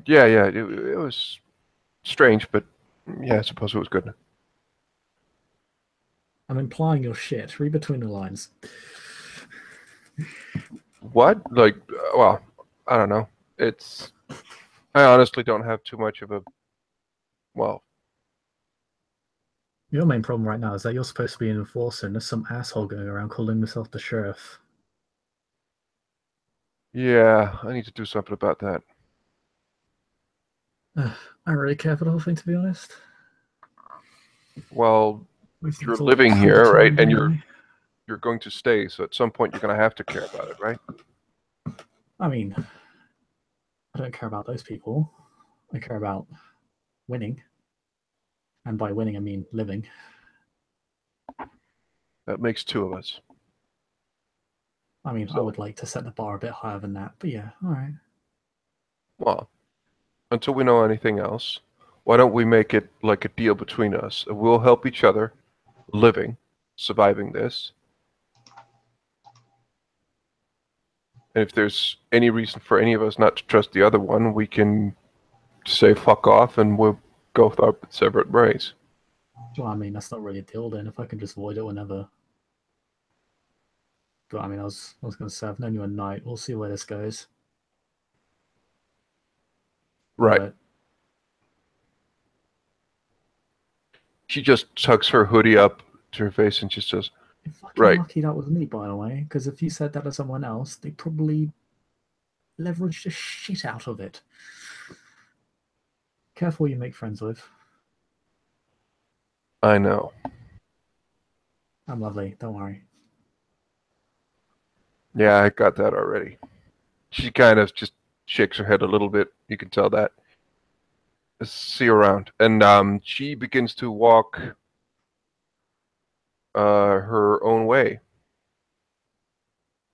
Yeah, it was strange, but yeah, I suppose it was good. I'm implying you're shit. Read between the lines. What? Like, well, I don't know. I honestly don't have too much of a, well, Your main problem right now is that you're supposed to be an enforcer and there's some asshole going around calling himself the sheriff. yeah, I need to do something about that. I don't really care for the whole thing, to be honest. Well, It's you're all living here, right? And anyway. you're going to stay, so at some point you're going to have to care about it, right? I mean, I don't care about those people. I care about winning. And by winning, I mean living. That makes two of us. I mean, I So- would like to set the bar a bit higher than that, but yeah, all right. Well, until we know anything else, why don't we make it like a deal between us? We'll help each other living, surviving this. And if there's any reason for any of us not to trust the other one, we can say fuck off and we'll go our separate ways. Well, I mean, that's not really a deal then. If I can just avoid it whenever. But I mean, I was going to say, I've known you a night. We'll see where this goes. Right. But She just tucks her hoodie up to her face and just says, you're fucking right. lucky that was me, by the way, because if you said that to someone else, they probably leveraged the shit out of it. Careful who you make friends with. I know. I'm lovely, don't worry. Yeah, I got that already. She kind of just shakes her head a little bit. You can tell that. See you around. And she begins to walk her own way.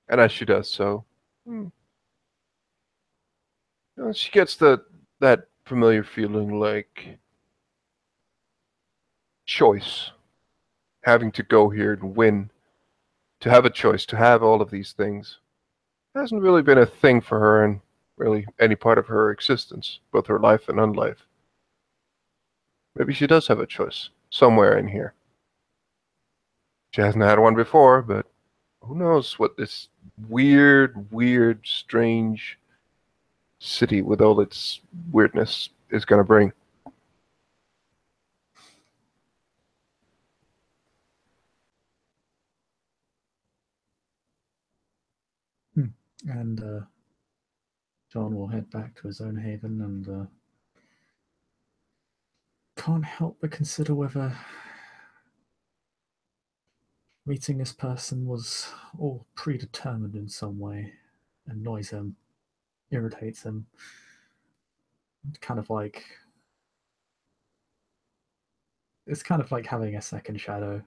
And as she does so, she gets that familiar feeling like choice. Having to go here and win. To have a choice, to have all of these things. Hasn't really been a thing for her in really any part of her existence, both her life and unlife. Maybe she does have a choice somewhere in here. She hasn't had one before, but who knows what this weird, strange city with all its weirdness is going to bring. And John will head back to his own haven and can't help but consider whether meeting this person was all predetermined in some way. Annoys him, irritates him. Kind of like it's kind of like having a second shadow.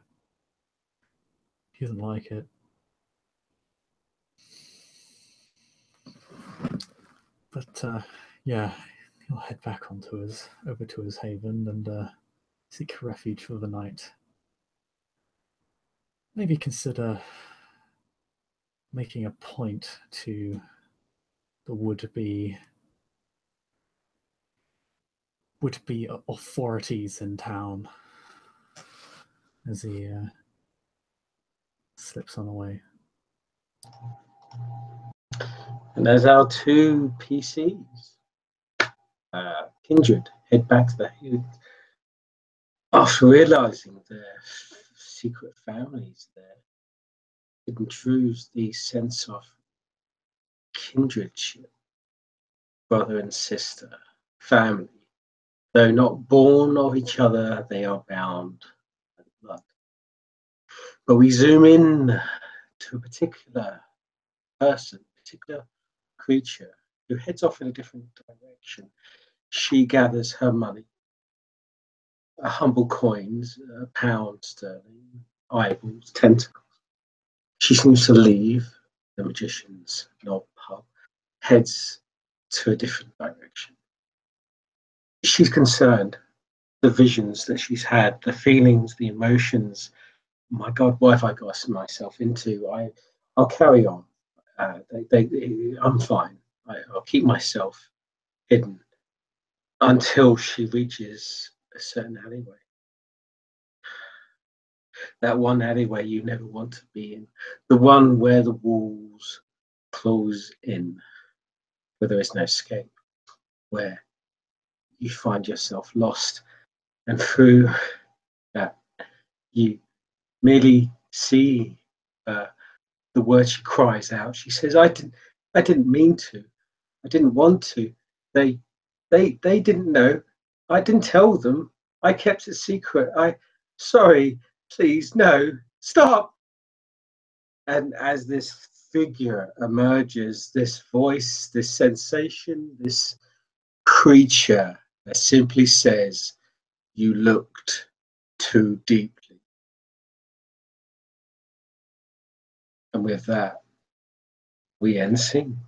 He doesn't like it. But yeah, he'll head back over to his haven and seek refuge for the night. Maybe consider making a point to the would-be authorities in town as he slips on away. And as our two PCs, Kindred, head back to the haven after realizing their secret families, their hidden truths, the sense of kindredship, brother and sister, family. Though not born of each other, they are bound by blood. But we zoom in to a particular person, particular creature who heads off in a different direction. She gathers her money, humble coins, pounds sterling, eyeballs, tentacles. She seems to leave the magician's knob pub, heads to a different direction. She's concerned, the visions that she's had, the feelings, the emotions. My God, what have I got myself into? I'll carry on. I'm fine. I'll keep myself hidden until she reaches a certain alleyway. That one alleyway you never want to be in. The one where the walls close in, where there is no escape, where you find yourself lost. And through that, you merely see the word she cries out. She says, I didn't mean to. I didn't want to. They didn't know. I didn't tell them. I kept it secret. Sorry, please, no, stop. And as this figure emerges, this voice, this sensation, this creature that simply says, you looked too deeply. And with that, we end scene.